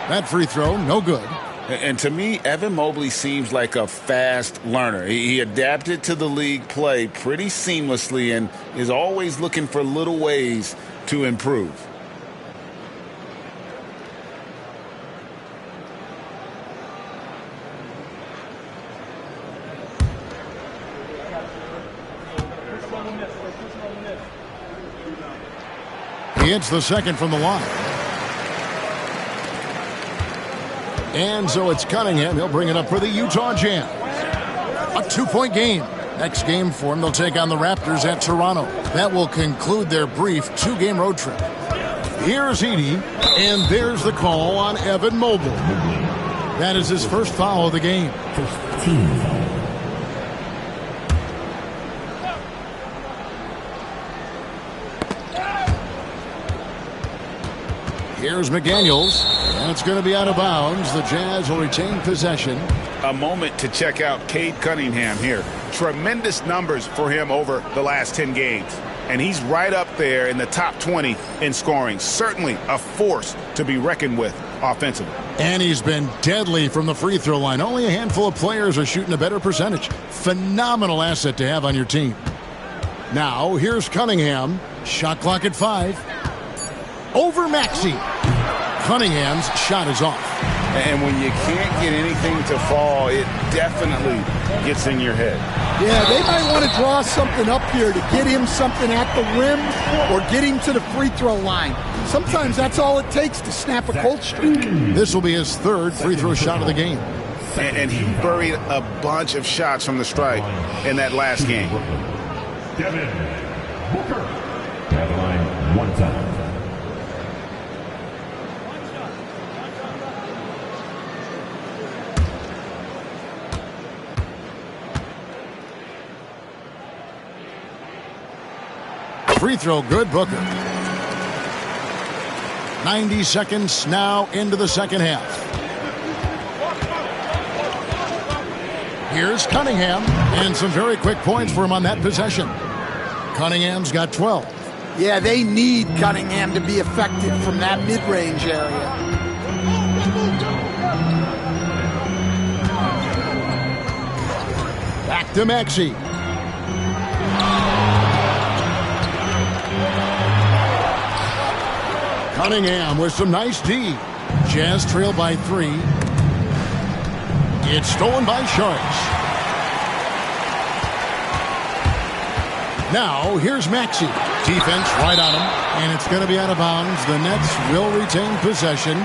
That free throw, no good. And to me, Evan Mobley seems like a fast learner. He adapted to the league play pretty seamlessly and is always looking for little ways to improve. He hits the second from the line. And so it's Cunningham. He'll bring it up for the Utah Jazz. A 2-point game. Next game for them, they'll take on the Raptors at Toronto. That will conclude their brief 2-game road trip. Here's Edey, and there's the call on Evan Mobley. That is his first foul of the game. First team foul. Here's McDaniels, and it's going to be out of bounds. The Jazz will retain possession. A moment to check out Cade Cunningham here. Tremendous numbers for him over the last 10 games. And he's right up there in the top 20 in scoring. Certainly a force to be reckoned with offensively. And he's been deadly from the free throw line. Only a handful of players are shooting a better percentage. Phenomenal asset to have on your team. Now, here's Cunningham. Shot clock at 5. Over Maxey. Cunningham's shot is off. And when you can't get anything to fall, it definitely gets in your head. Yeah, they might want to draw something up here to get him something at the rim or get him to the free throw line. Sometimes that's all it takes to snap a cold streak. This will be his third free throw shot of the game. And he buried a bunch of shots from the stripe in that last game. Devin Booker at the line 1 time. Free throw good, Booker. 90 seconds now into the second half. Here's Cunningham, and some very quick points for him on that possession. Cunningham's got 12. Yeah, they need Cunningham to be effective from that mid-range area. Back to Maxey. Cunningham with some nice D. Jazz trail by 3. It's stolen by Sharks. Now, here's Maxey. Defense right on him, and it's going to be out of bounds. The Nets will retain possession.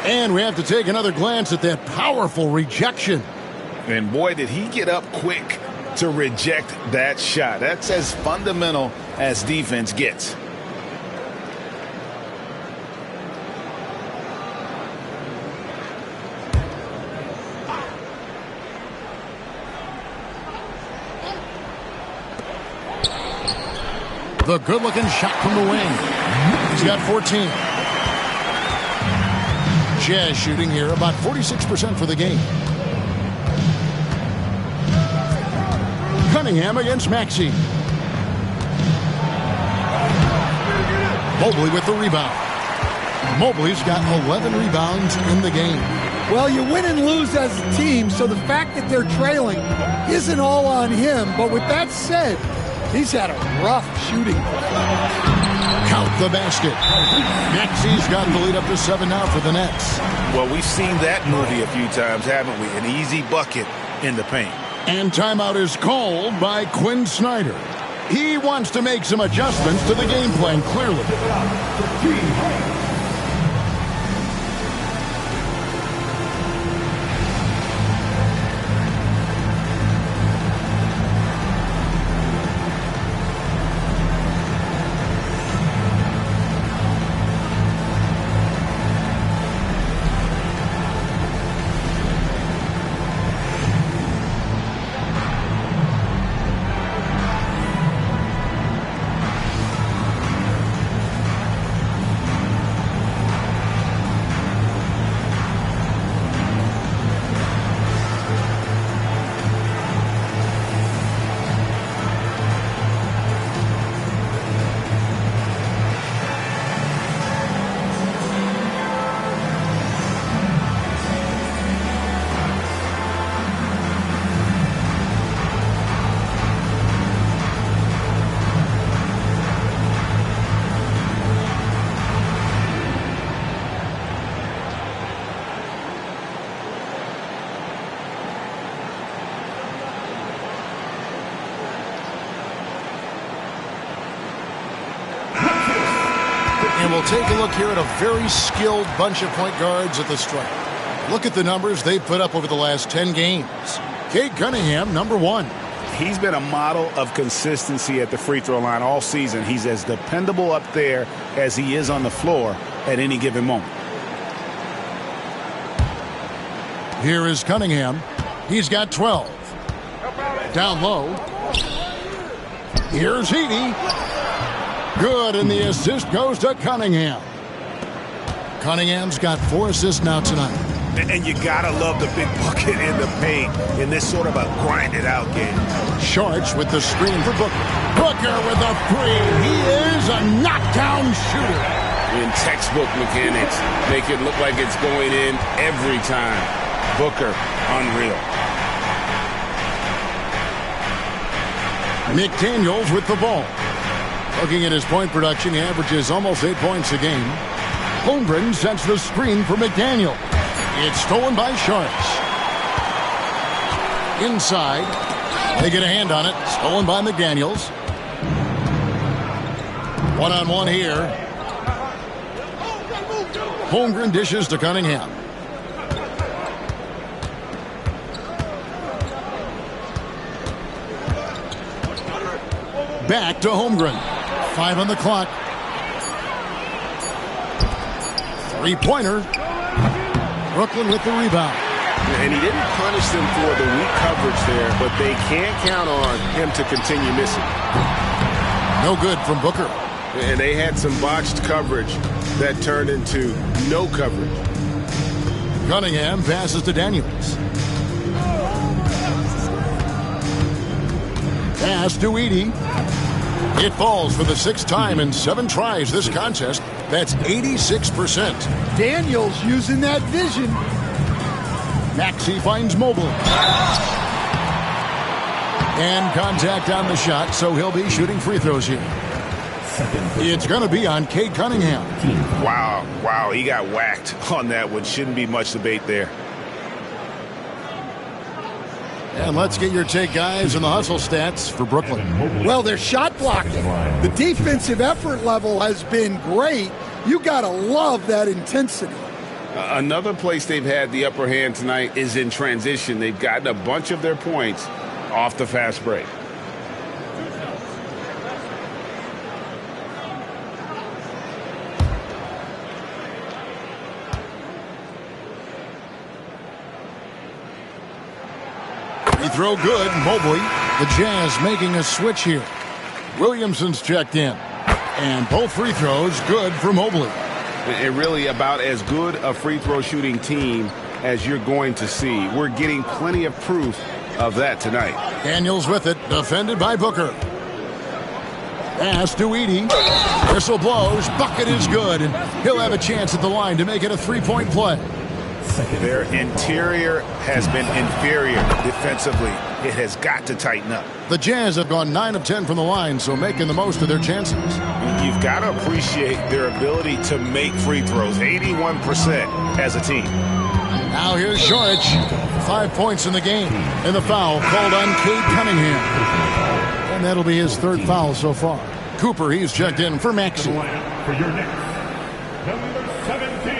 And we have to take another glance at that powerful rejection. And boy, did he get up quick to reject that shot. That's as fundamental as defense gets. The good-looking shot from the wing. He's got 14. Jazz shooting here about 46% for the game. Cunningham against Maxey. Mobley with the rebound. Mobley's got 11 rebounds in the game. Well, you win and lose as a team, so the fact that they're trailing isn't all on him. But with that said, he's had a rough shooting. Count the basket. Maxey's got the lead up to 7 now for the Nets. Well, we've seen that movie a few times, haven't we? An easy bucket in the paint. And timeout is called by Quinn Snyder. He wants to make some adjustments to the game plan, clearly. And we'll take a look here at a very skilled bunch of point guards at the stripe. Look at the numbers they've put up over the last 10 games. Cade Cunningham, number 1. He's been a model of consistency at the free throw line all season. He's as dependable up there as he is on the floor at any given moment. Here is Cunningham. He's got 12. Down low. Here's Heaney. Good, and the assist goes to Cunningham. Cunningham's got 4 assists now tonight. And you gotta love the big bucket in the paint in this sort of a grinded-out game. Shorts with the screen for Booker. Booker with a 3. He is a knockdown shooter. In textbook mechanics, make it look like it's going in every time. Booker, unreal. McDaniels with the ball. Looking at his point production, he averages almost 8 points a game. Holmgren sets the screen for McDaniel. It's stolen by Sharps. Inside. They get a hand on it. Stolen by McDaniels. One-on-one here. Holmgren dishes to Cunningham. Back to Holmgren. 5 on the clock. 3-pointer. Brooklyn with the rebound. And he didn't punish them for the weak coverage there, but they can't count on him to continue missing. No good from Booker. And they had some botched coverage that turned into no coverage. Cunningham passes to Daniels. Pass to Edey. It falls for the 6th time in 7 tries this contest. That's 86%. Daniels using that vision. Maxey finds Mobley. And contact on the shot, so he'll be shooting free throws here. It's going to be on Cade Cunningham. Wow, he got whacked on that one. Shouldn't be much debate there. And let's get your take, guys, on the hustle stats for Brooklyn. Well, their shot blocking. The defensive effort level has been great. You got to love that intensity. Another place they've had the upper hand tonight is in transition. They've gotten a bunch of their points off the fast break. Free throw good. Mobley. The Jazz making a switch here. Williamson's checked in. And both free throws good for Mobley. And really about as good a free throw shooting team as you're going to see. We're getting plenty of proof of that tonight. Daniels with it. Defended by Booker. Pass to Edey. Whistle blows. Bucket is good. And he'll have a chance at the line to make it a 3-point play. Their interior has been inferior defensively. It has got to tighten up. The Jazz have gone 9 of 10 from the line, so making the most of their chances. You've got to appreciate their ability to make free throws. 81% as a team. Now here's Shorich. 5 points in the game. And the foul called on Cade Cunningham. And that'll be his third foul so far. Cooper, he's checked in for Maxey. For your next, number 17,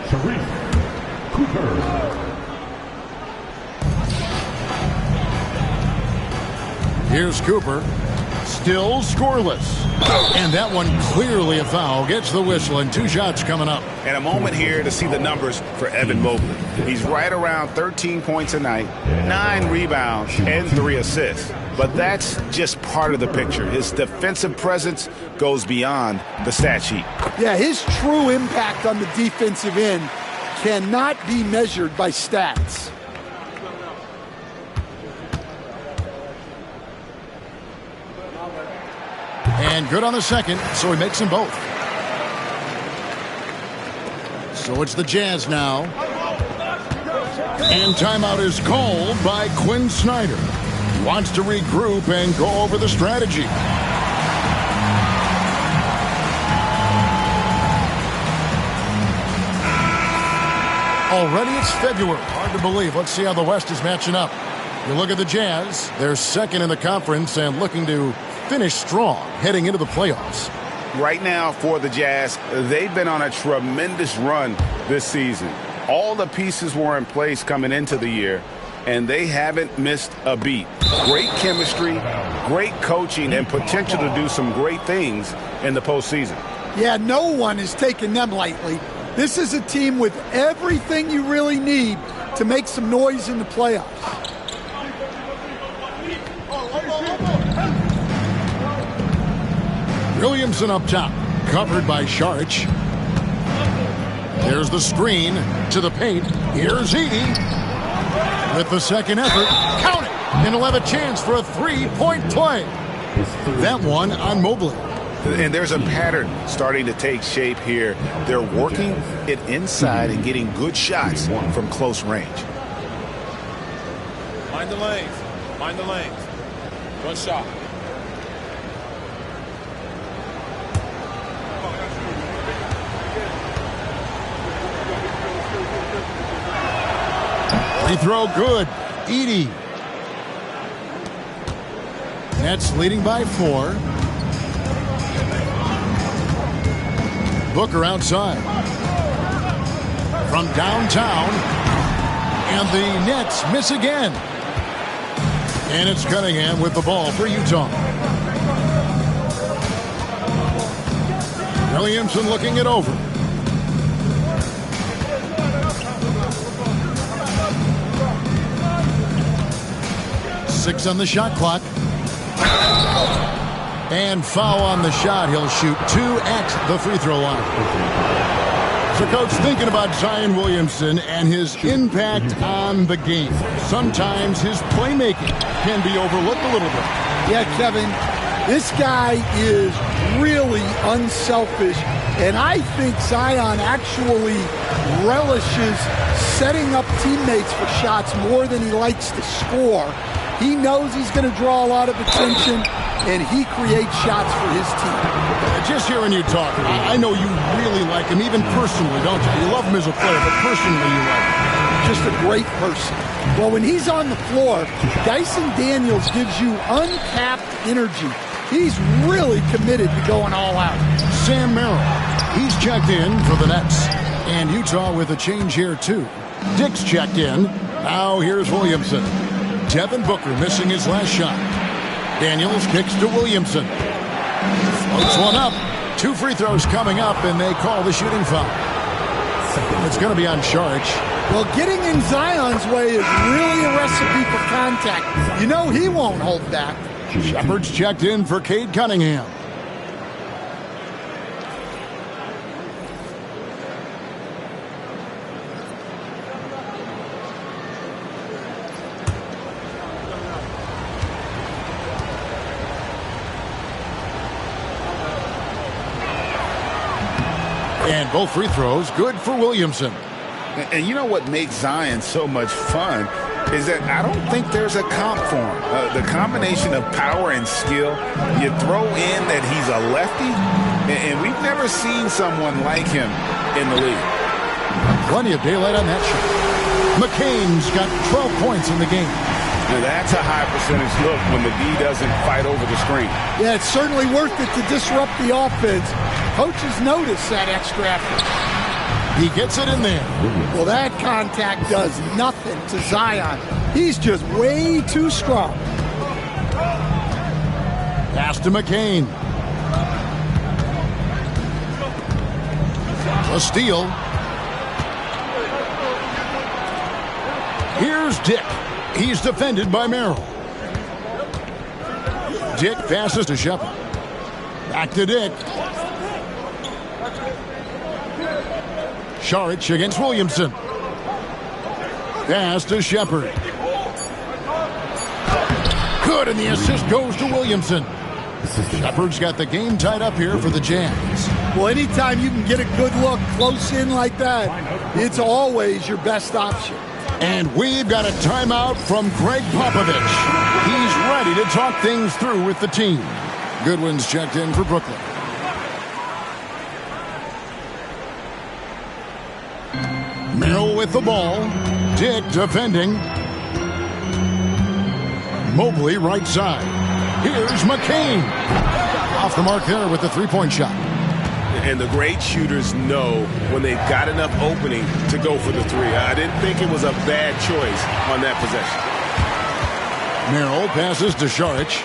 Sharice Cooper. Here's Cooper. Still scoreless. And that one clearly a foul. Gets the whistle and 2 shots coming up. And a moment here to see the numbers for Evan Mobley. He's right around 13 points a night, 9 rebounds, and 3 assists. But that's just part of the picture. His defensive presence goes beyond the stat sheet. Yeah, his true impact on the defensive end cannot be measured by stats. And good on the second, so he makes them both. So it's the Jazz now. And timeout is called by Quinn Snyder. Wants to regroup and go over the strategy. Already it's February. Hard to believe. Let's see how the West is matching up. You look at the Jazz. They're second in the conference and looking to finish strong heading into the playoffs. Right now for the Jazz, they've been on a tremendous run this season. All the pieces were in place coming into the year, and they haven't missed a beat. Great chemistry, great coaching, and potential to do some great things in the postseason. Yeah, no one is taking them lightly. This is a team with everything you really need to make some noise in the playoffs. Williamson up top, covered by Saric. There's the screen to the paint. Here's Edey with the second effort. Count it! And he'll have a chance for a three-point play. That one on Mobley. And there's a pattern starting to take shape here. They're working it inside and getting good shots from close range. Mind the lanes. Mind the lanes. One shot. Free throw good. Edey. Nets leading by 4. Booker outside. From downtown. And the Nets miss again. And it's Cunningham with the ball for Utah. Williamson looking it over. Six on the shot clock. And foul on the shot. He'll shoot 2 at the free throw line. So, Coach, thinking about Zion Williamson and his impact on the game. Sometimes his playmaking can be overlooked a little bit. Yeah, Kevin, this guy is really unselfish. And I think Zion actually relishes setting up teammates for shots more than he likes to score. He knows he's going to draw a lot of attention, and he creates shots for his team. Just hearing you talk, I know you really like him, even personally, don't you? You love him as a player, but personally you like him. Just a great person. Well, when he's on the floor, Dyson Daniels gives you uncapped energy. He's really committed to going all out. Sam Merrill, he's checked in for the Nets. And Utah with a change here, too. Dick's checked in. Now here's Williamson. Devin Booker missing his last shot. Daniels kicks to Williamson. Floats one up. 2 free throws coming up, and they call the shooting foul. It's going to be on Saric. Well, getting in Zion's way is really a recipe for contact. You know he won't hold back. Shepard's checked in for Cade Cunningham. And both free throws good for Williamson. And you know what makes Zion so much fun is that I don't think there's a comp for him. The combination of power and skill, you throw in that he's a lefty, and we've never seen someone like him in the league. Plenty of daylight on that shot. McCain's got 12 points in the game. Now that's a high percentage look when the D doesn't fight over the screen. Yeah, it's certainly worth it to disrupt the offense. Coaches notice that extra effort. He gets it in there. Well, that contact does nothing to Zion. He's just way too strong. Pass to McCain. A steal. Here's Dick. He's defended by Merrill. Dick passes to Shepard. Back to Dick. Saric against Williamson. Pass to Shepard. Good, and the assist goes to Williamson. Shepard's got the game tied up here for the Jazz. Well, anytime you can get a good look close in like that, it's always your best option. And we've got a timeout from Greg Popovich. He's ready to talk things through with the team. Goodwin's checked in for Brooklyn. Merrill with the ball. Dick defending. Mobley right side. Here's McCain. Off the mark there with the three-point shot. And the great shooters know when they've got enough opening to go for the three. I didn't think it was a bad choice on that possession. Merrill passes to Saric.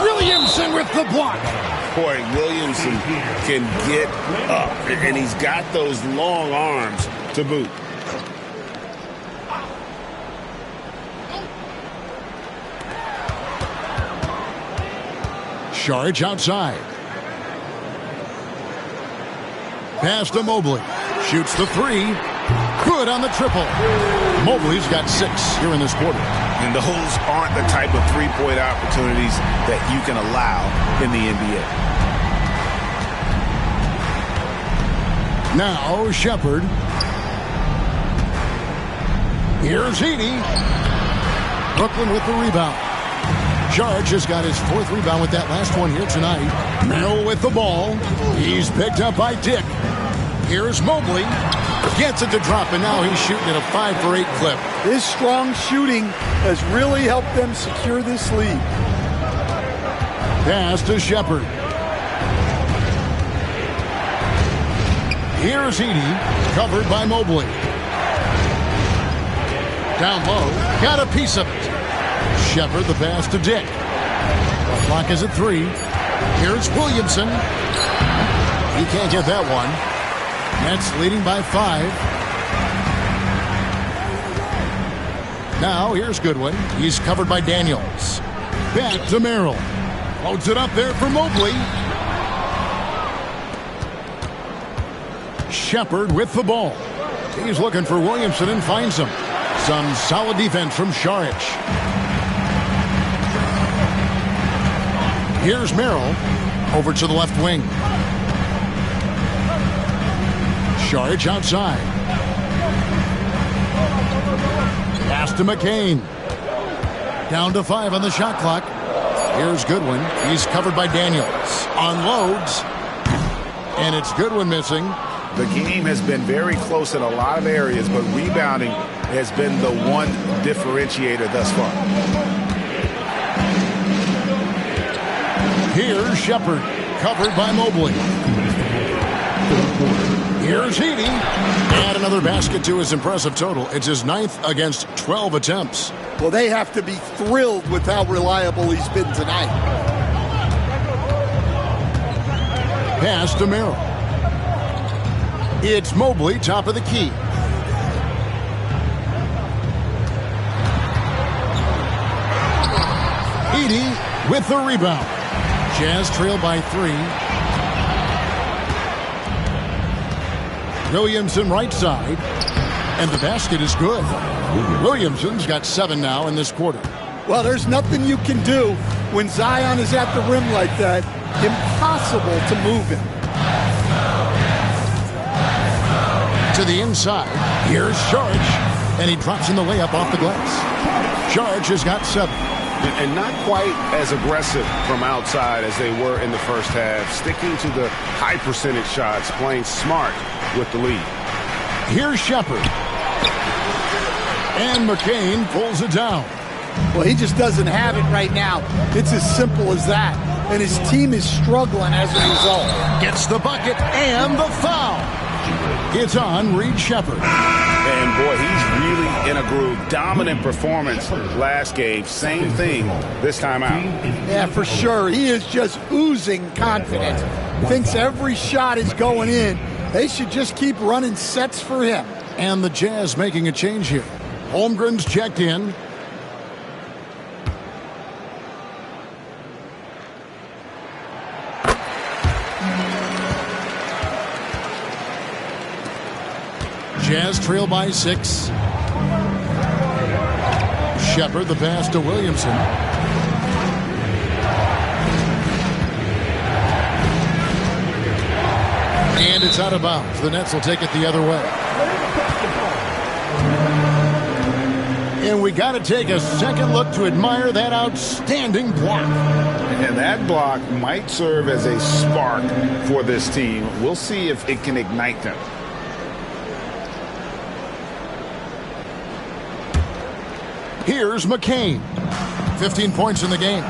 Williamson with the block. Boy, Williamson can get up, and he's got those long arms to boot. Saric outside. Pass to Mobley. Shoots the three. Good on the triple. Mobley's got 6 here in this quarter. And those aren't the type of three-point opportunities that you can allow in the NBA. Now Shepard. Here's Heaney. Brooklyn with the rebound. Saric has got his 4th rebound with that last one here tonight. Merrill with the ball. He's picked up by Dick. Here's Mobley. Gets it to drop, and now he's shooting at a 5-for-8 clip. His strong shooting has really helped them secure this lead. Pass to Shepard. Here's Heaney, covered by Mobley. Down low, got a piece of it. Shepard, the pass to Dick. The clock is at 3. Here's Williamson. He can't get that one. Nets leading by 5. Now here's Goodwin. He's covered by Daniels. Back to Merrill. Loads it up there for Mobley. Shepard with the ball. He's looking for Williamson and finds him. Some solid defense from Saric. Here's Merrill over to the left wing. Saric outside. Pass to McCain. Down to 5 on the shot clock. Here's Goodwin. He's covered by Daniels. Unloads. And it's Goodwin missing. The game has been very close in a lot of areas, but rebounding has been the one differentiator thus far. Here's Shepard, covered by Mobley. Here's Heaney. Add another basket to his impressive total. It's his 9th against 12 attempts. Well, they have to be thrilled with how reliable he's been tonight. Pass to Merrill. It's Mobley, top of the key. Edey with the rebound. Jazz trail by 3. Williamson right side. And the basket is good. Williamson's got 7 now in this quarter. Well, there's nothing you can do when Zion is at the rim like that. Impossible to move him. To the inside. Here's Saric. And he drops in the layup off the glass. Saric has got 7. And not quite as aggressive from outside as they were in the first half. Sticking to the high percentage shots, playing smart with the lead. Here's Shepard. And McCain pulls it down. Well, he just doesn't have it right now. It's as simple as that. And his team is struggling as a result. Gets the bucket and the foul. It's on Reed Shepard. And boy, he's really in a groove. Dominant performance last game. Same thing this time out. Yeah, for sure. He is just oozing confidence. Thinks every shot is going in. They should just keep running sets for him. And the Jazz making a change here. Holmgren's checked in. Jazz trail by 6. Shepard, the pass to Williamson. And it's out of bounds. The Nets will take it the other way. And we got to take a second look to admire that outstanding block. And that block might serve as a spark for this team. We'll see if it can ignite them. Here's McCain. 15 points in the game.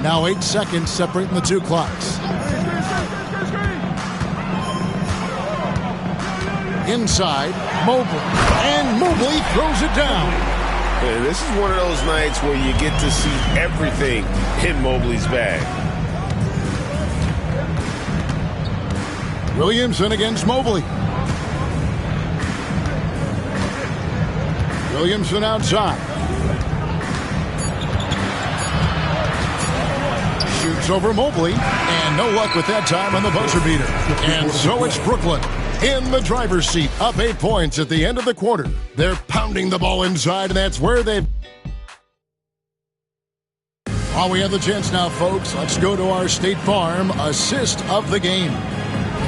Now 8 seconds separating the two clocks. Inside, Mobley. And Mobley throws it down. And this is one of those nights where you get to see everything in Mobley's bag. Williamson against Mobley. Williamson outside. Shoots over Mobley. And no luck with that time on the buzzer beater. And so it's Brooklyn in the driver's seat, up 8 points at the end of the quarter. They're pounding the ball inside, and that's where they've... While we have the chance now, folks, let's go to our State Farm assist of the game.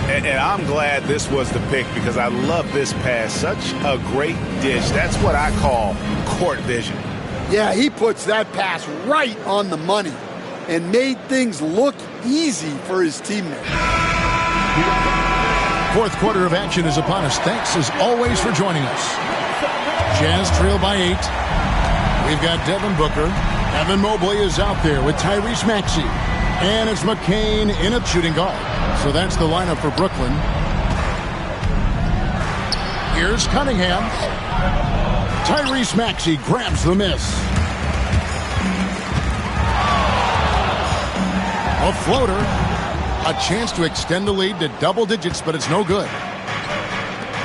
And I'm glad this was the pick because I love this pass. Such a great dish. That's what I call court vision. Yeah, he puts that pass right on the money and made things look easy for his teammates. Fourth quarter of action is upon us. Thanks, as always, for joining us. Jazz trail by 8. We've got Devin Booker. Evan Mobley is out there with Tyrese Maxey. And it's McCain in at shooting guard. So that's the lineup for Brooklyn. Here's Cunningham. Tyrese Maxey grabs the miss. A floater. A chance to extend the lead to double digits, but it's no good.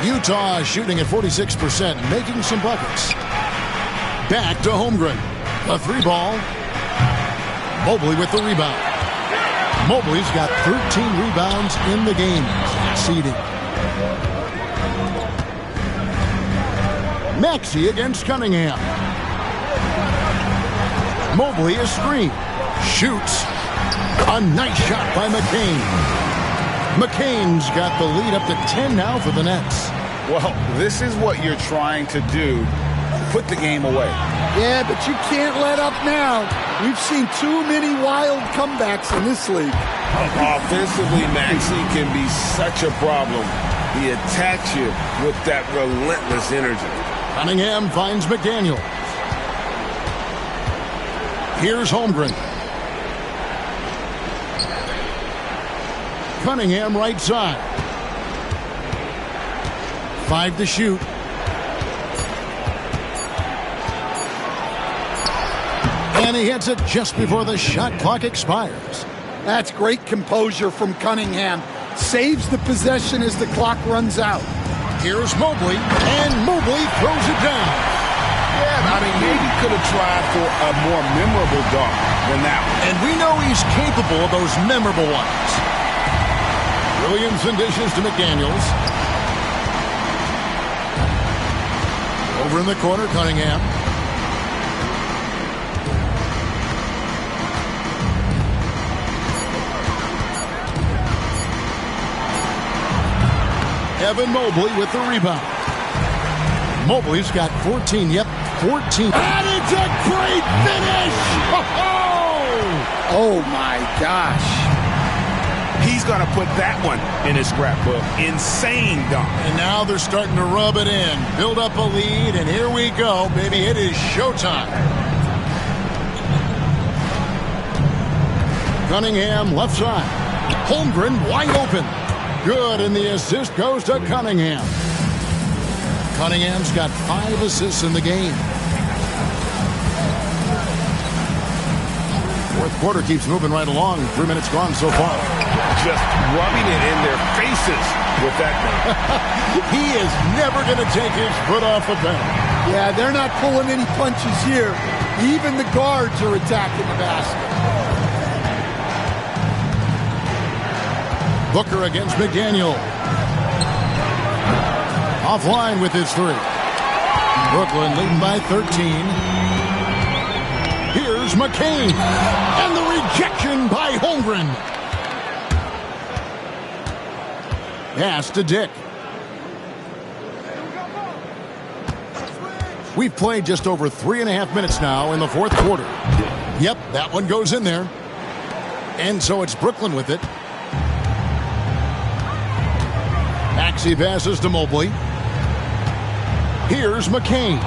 Utah shooting at 46%, making some buckets. Back to Holmgren. The 3-ball. Mobley with the rebound. Mobley's got 13 rebounds in the game. Succeeding. Maxey against Cunningham. Mobley is screened. Shoots. A nice shot by McCain. McCain's got the lead up to 10 now for the Nets. Well, this is what you're trying to do. Put the game away. Yeah, but you can't let up now. We've seen too many wild comebacks in this league. Offensively, Maxey can be such a problem. He attacks you with that relentless energy. Cunningham finds McDaniel. Here's Holmgren. Cunningham right side. 5 to shoot. And he hits it just before the shot clock expires. That's great composure from Cunningham. Saves the possession as the clock runs out. Here's Mobley, and Mobley throws it down. Yeah, I mean, maybe could have tried for a more memorable dunk than that one. And we know he's capable of those memorable ones. Williamson dishes to McDaniels. Over in the corner, Cunningham. Evan Mobley with the rebound. Mobley's got 14. Yep, 14. And it's a great finish! Oh my gosh. He He's going to put that one in his scrapbook. Insane dunk. And now they're starting to rub it in, build up a lead, and here we go, baby. It is showtime. Cunningham, left side. Holmgren, wide open. Good, and the assist goes to Cunningham. Cunningham's got 5 assists in the game. Fourth quarter keeps moving right along. 3 minutes gone so far. Just rubbing it in their faces with that. He is never going to take his foot off the pedal. Yeah, they're not pulling any punches here. Even the guards are attacking the basket. Booker against McDaniel. Offline with his 3. Brooklyn leading by 13. Here's McCain. And the rejection by Holmgren. Pass to Dick. We've played just over 3.5 minutes now in the fourth quarter. Yep, that one goes in there. And so it's Brooklyn with it. Maxey passes to Mobley. Here's McCain.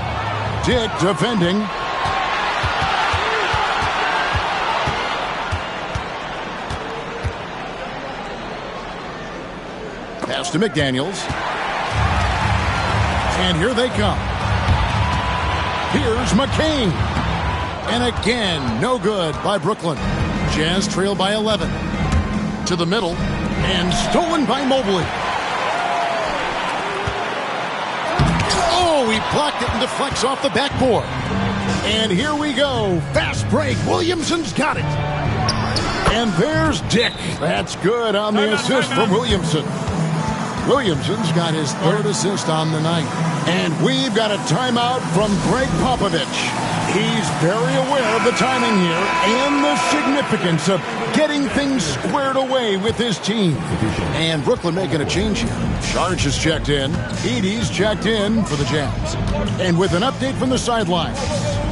Dick defending. Pass to McDaniels. And here they come. Here's McCain. And again, no good by Brooklyn. Jazz trail by 11. To the middle. And stolen by Mobley. Oh, he blocked it and deflects off the backboard. And here we go. Fast break. Williamson's got it. And there's Dick. That's good on the assist from Williamson. Williamson's got his 3rd assist on the night. And we've got a timeout from Greg Popovich. He's very aware of the timing here and the significance of getting things squared away with his team. And Brooklyn making a change here. Sharge has checked in. Edey's checked in for the Jazz. And with an update from the sidelines,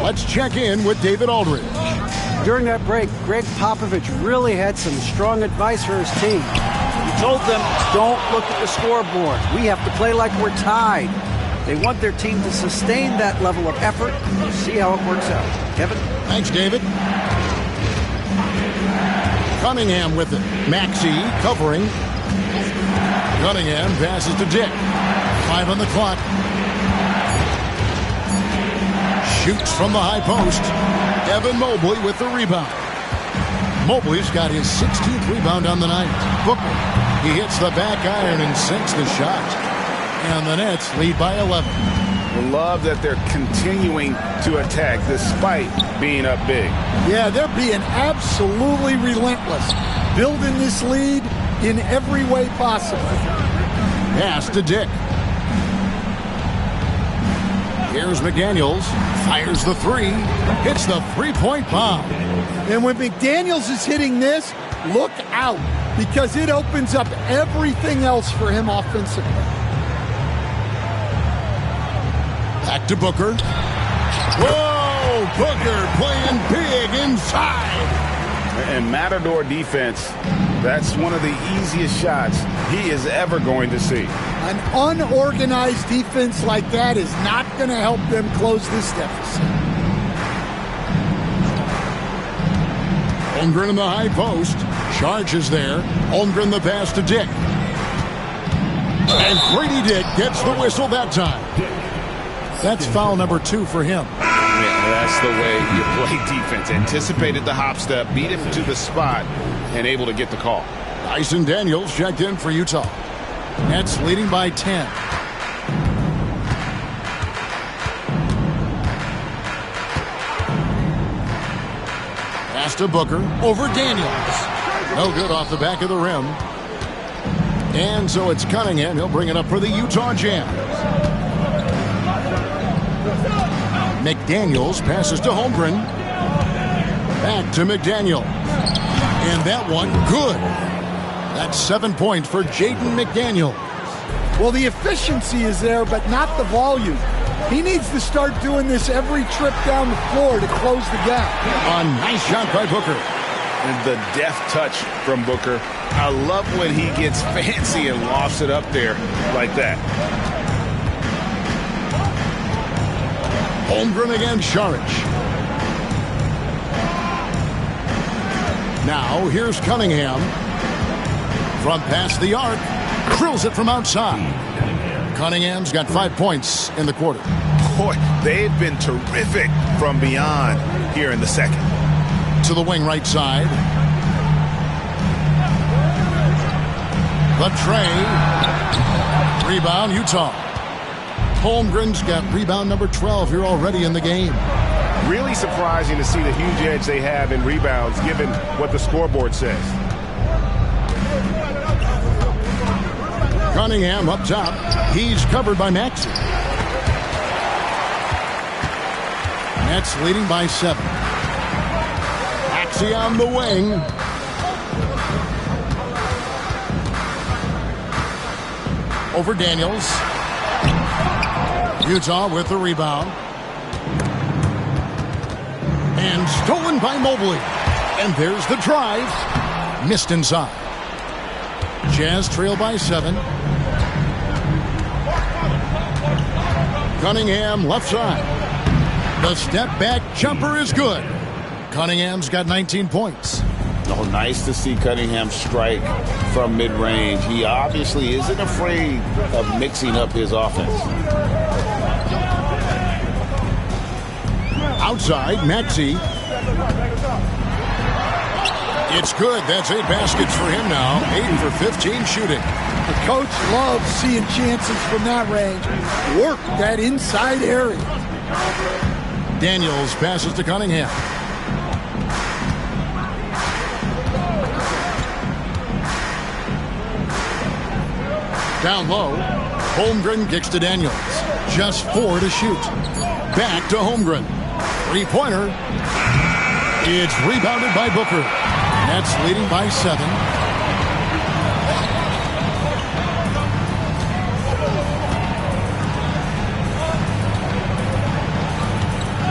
let's check in with David Aldridge. During that break, Greg Popovich really had some strong advice for his team. He told them, don't look at the scoreboard. We have to play like we're tied. They want their team to sustain that level of effort. We'll see how it works out. Kevin? Thanks, David. Cunningham with it. Maxey covering. Cunningham passes to Dick. 5 on the clock. Shoots from the high post. Evan Mobley with the rebound. Mobley's got his 16th rebound on the night. Booker, he hits the back iron and sinks the shot. And the Nets lead by 11. Love that they're continuing to attack despite being up big. Yeah, they're being absolutely relentless. Building this lead in every way possible. Pass to Dick. Here's McDaniels. Fires the 3. Hits the 3-point bomb. And when McDaniels is hitting this, look out. Because it opens up everything else for him offensively. Back to Booker. Whoa! Booker playing big inside. And Matador defense, that's one of the easiest shots he is ever going to see. An unorganized defense like that is not going to help them close this deficit. Holmgren in the high post. Sharge is there. Holmgren the pass to Dick. And Grady Dick gets the whistle that time. That's foul number 2 for him. Yeah, that's the way you play defense. Anticipated the hop step, beat him to the spot, and able to get the call. Dyson Daniels checked in for Utah. Nets leading by 10. Pass to Booker over Daniels. No good off the back of the rim. And so it's Cunningham. He'll bring it up for the Utah Jazz. McDaniels passes to Holmgren. Back to McDaniel. And that one, good. That's 7 points for Jaden McDaniel. Well, the efficiency is there, but not the volume. He needs to start doing this every trip down the floor to close the gap. A nice shot by Booker. And the deft touch from Booker. I love when he gets fancy and lofts it up there like that. Holmgren against Saric. Now here's Cunningham. From past the arc. Drills it from outside. Cunningham's got 5 points in the quarter. Boy, they've been terrific from beyond here in the second. To the wing right side. The tray. Rebound, Utah. Holmgren's got rebound number 12 here already in the game. Really surprising to see the huge edge they have in rebounds given what the scoreboard says. Cunningham up top. He's covered by Maxey. Nets leading by 7. Maxey on the wing. Over Daniels. Utah with the rebound. And stolen by Mobley. And there's the drive. Missed inside. Jazz trail by 7. Cunningham left side. The step back jumper is good. Cunningham's got 19 points. Oh, nice to see Cunningham strike from mid-range. He obviously isn't afraid of mixing up his offense. Outside, Maxey. It's good. That's 8 baskets for him now. 8 for 15 shooting. The coach loves seeing chances from that range. Work that inside area. Daniels passes to Cunningham. Down low. Holmgren kicks to Daniels. Just 4 to shoot. Back to Holmgren. 3-pointer. It's rebounded by Booker. Nets leading by 7.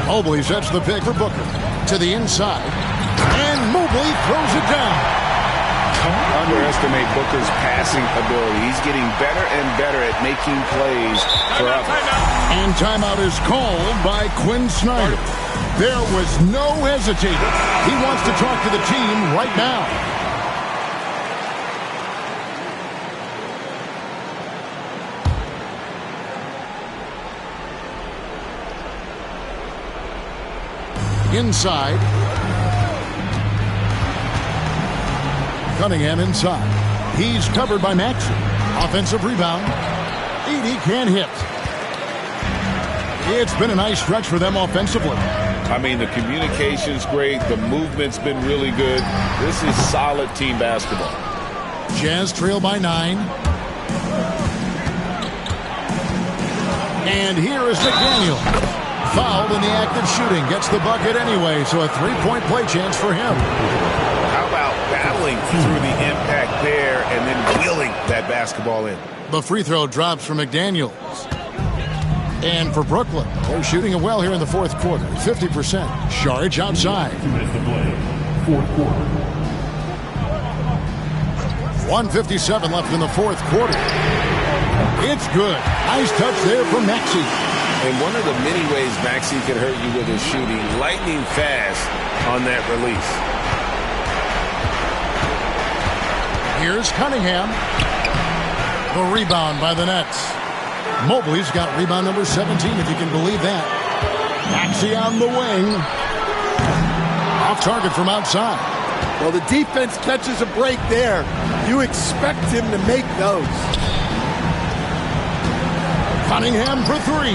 Mobley sets the pick for Booker. To the inside. And Mobley throws it down. Don't underestimate Booker's passing ability. He's getting better and better at making plays for others. And timeout is called by Quinn Snyder. There was no hesitating. He wants to talk to the team right now. Inside. Cunningham inside. He's covered by Maxey. Offensive rebound. 80 can't hit. It's been a nice stretch for them offensively. I mean, the communication's great. The movement's been really good. This is solid team basketball. Jazz trail by 9. And here is McDaniel. Fouled in the act of shooting. Gets the bucket anyway, so a 3-point play chance for him. How about battling through the impact there and then wheeling that basketball in? The free throw drops for McDaniels. And for Brooklyn, they're shooting it well here in the fourth quarter. 50%. Saric outside. 1:57 left in the fourth quarter. It's good. Nice touch there from Maxey. And one of the many ways Maxey can hurt you with his shooting, lightning fast on that release. Here's Cunningham. The rebound by the Nets. Mobley's got rebound number 17, if you can believe that. Maxey on the wing. Off target from outside. Well, the defense catches a break there. You expect him to make those. Cunningham for 3.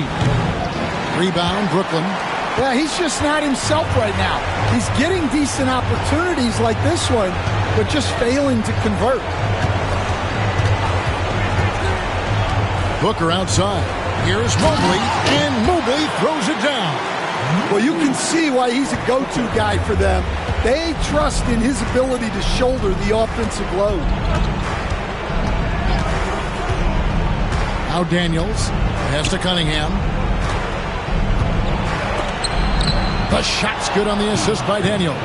Rebound, Brooklyn. Yeah, he's just not himself right now. He's getting decent opportunities like this one, but just failing to convert. Booker outside. Here's Mobley, and Mobley throws it down. Well, you can see why he's a go-to guy for them. They trust in his ability to shoulder the offensive load. Now Daniels has to Cunningham. The shot's good on the assist by Daniels.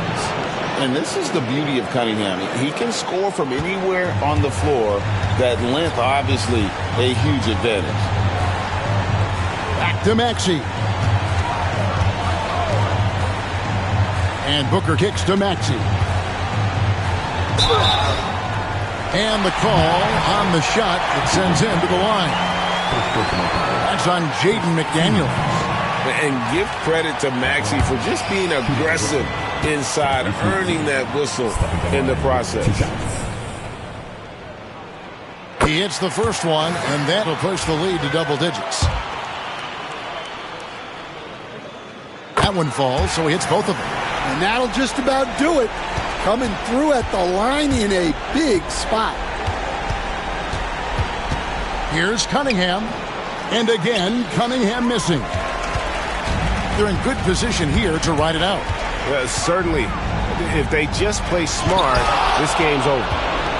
And this is the beauty of Cunningham. He can score from anywhere on the floor. That length, obviously, a huge advantage. Back to Maxey. And Booker kicks to Maxey. And the call on the shot that sends him to the line. That's on Jaden McDaniels. And give credit to Maxey for just being aggressive inside, earning that whistle in the process. He hits the first one, and that'll push the lead to double digits. That one falls, so he hits both of them. And that'll just about do it. Coming through at the line in a big spot. Here's Cunningham. And again, Cunningham missing. They're in good position here to ride it out. Well, certainly, if they just play smart, this game's over.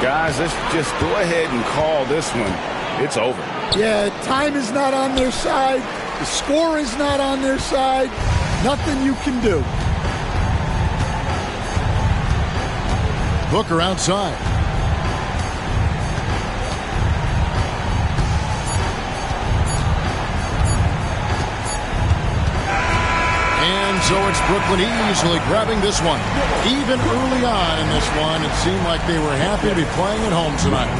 Guys, let's just go ahead and call this one. It's over. Yeah, time is not on their side. The score is not on their side. Nothing you can do. Booker outside. And so it's Brooklyn easily grabbing this one. Even early on in this one, it seemed like they were happy to be playing at home tonight.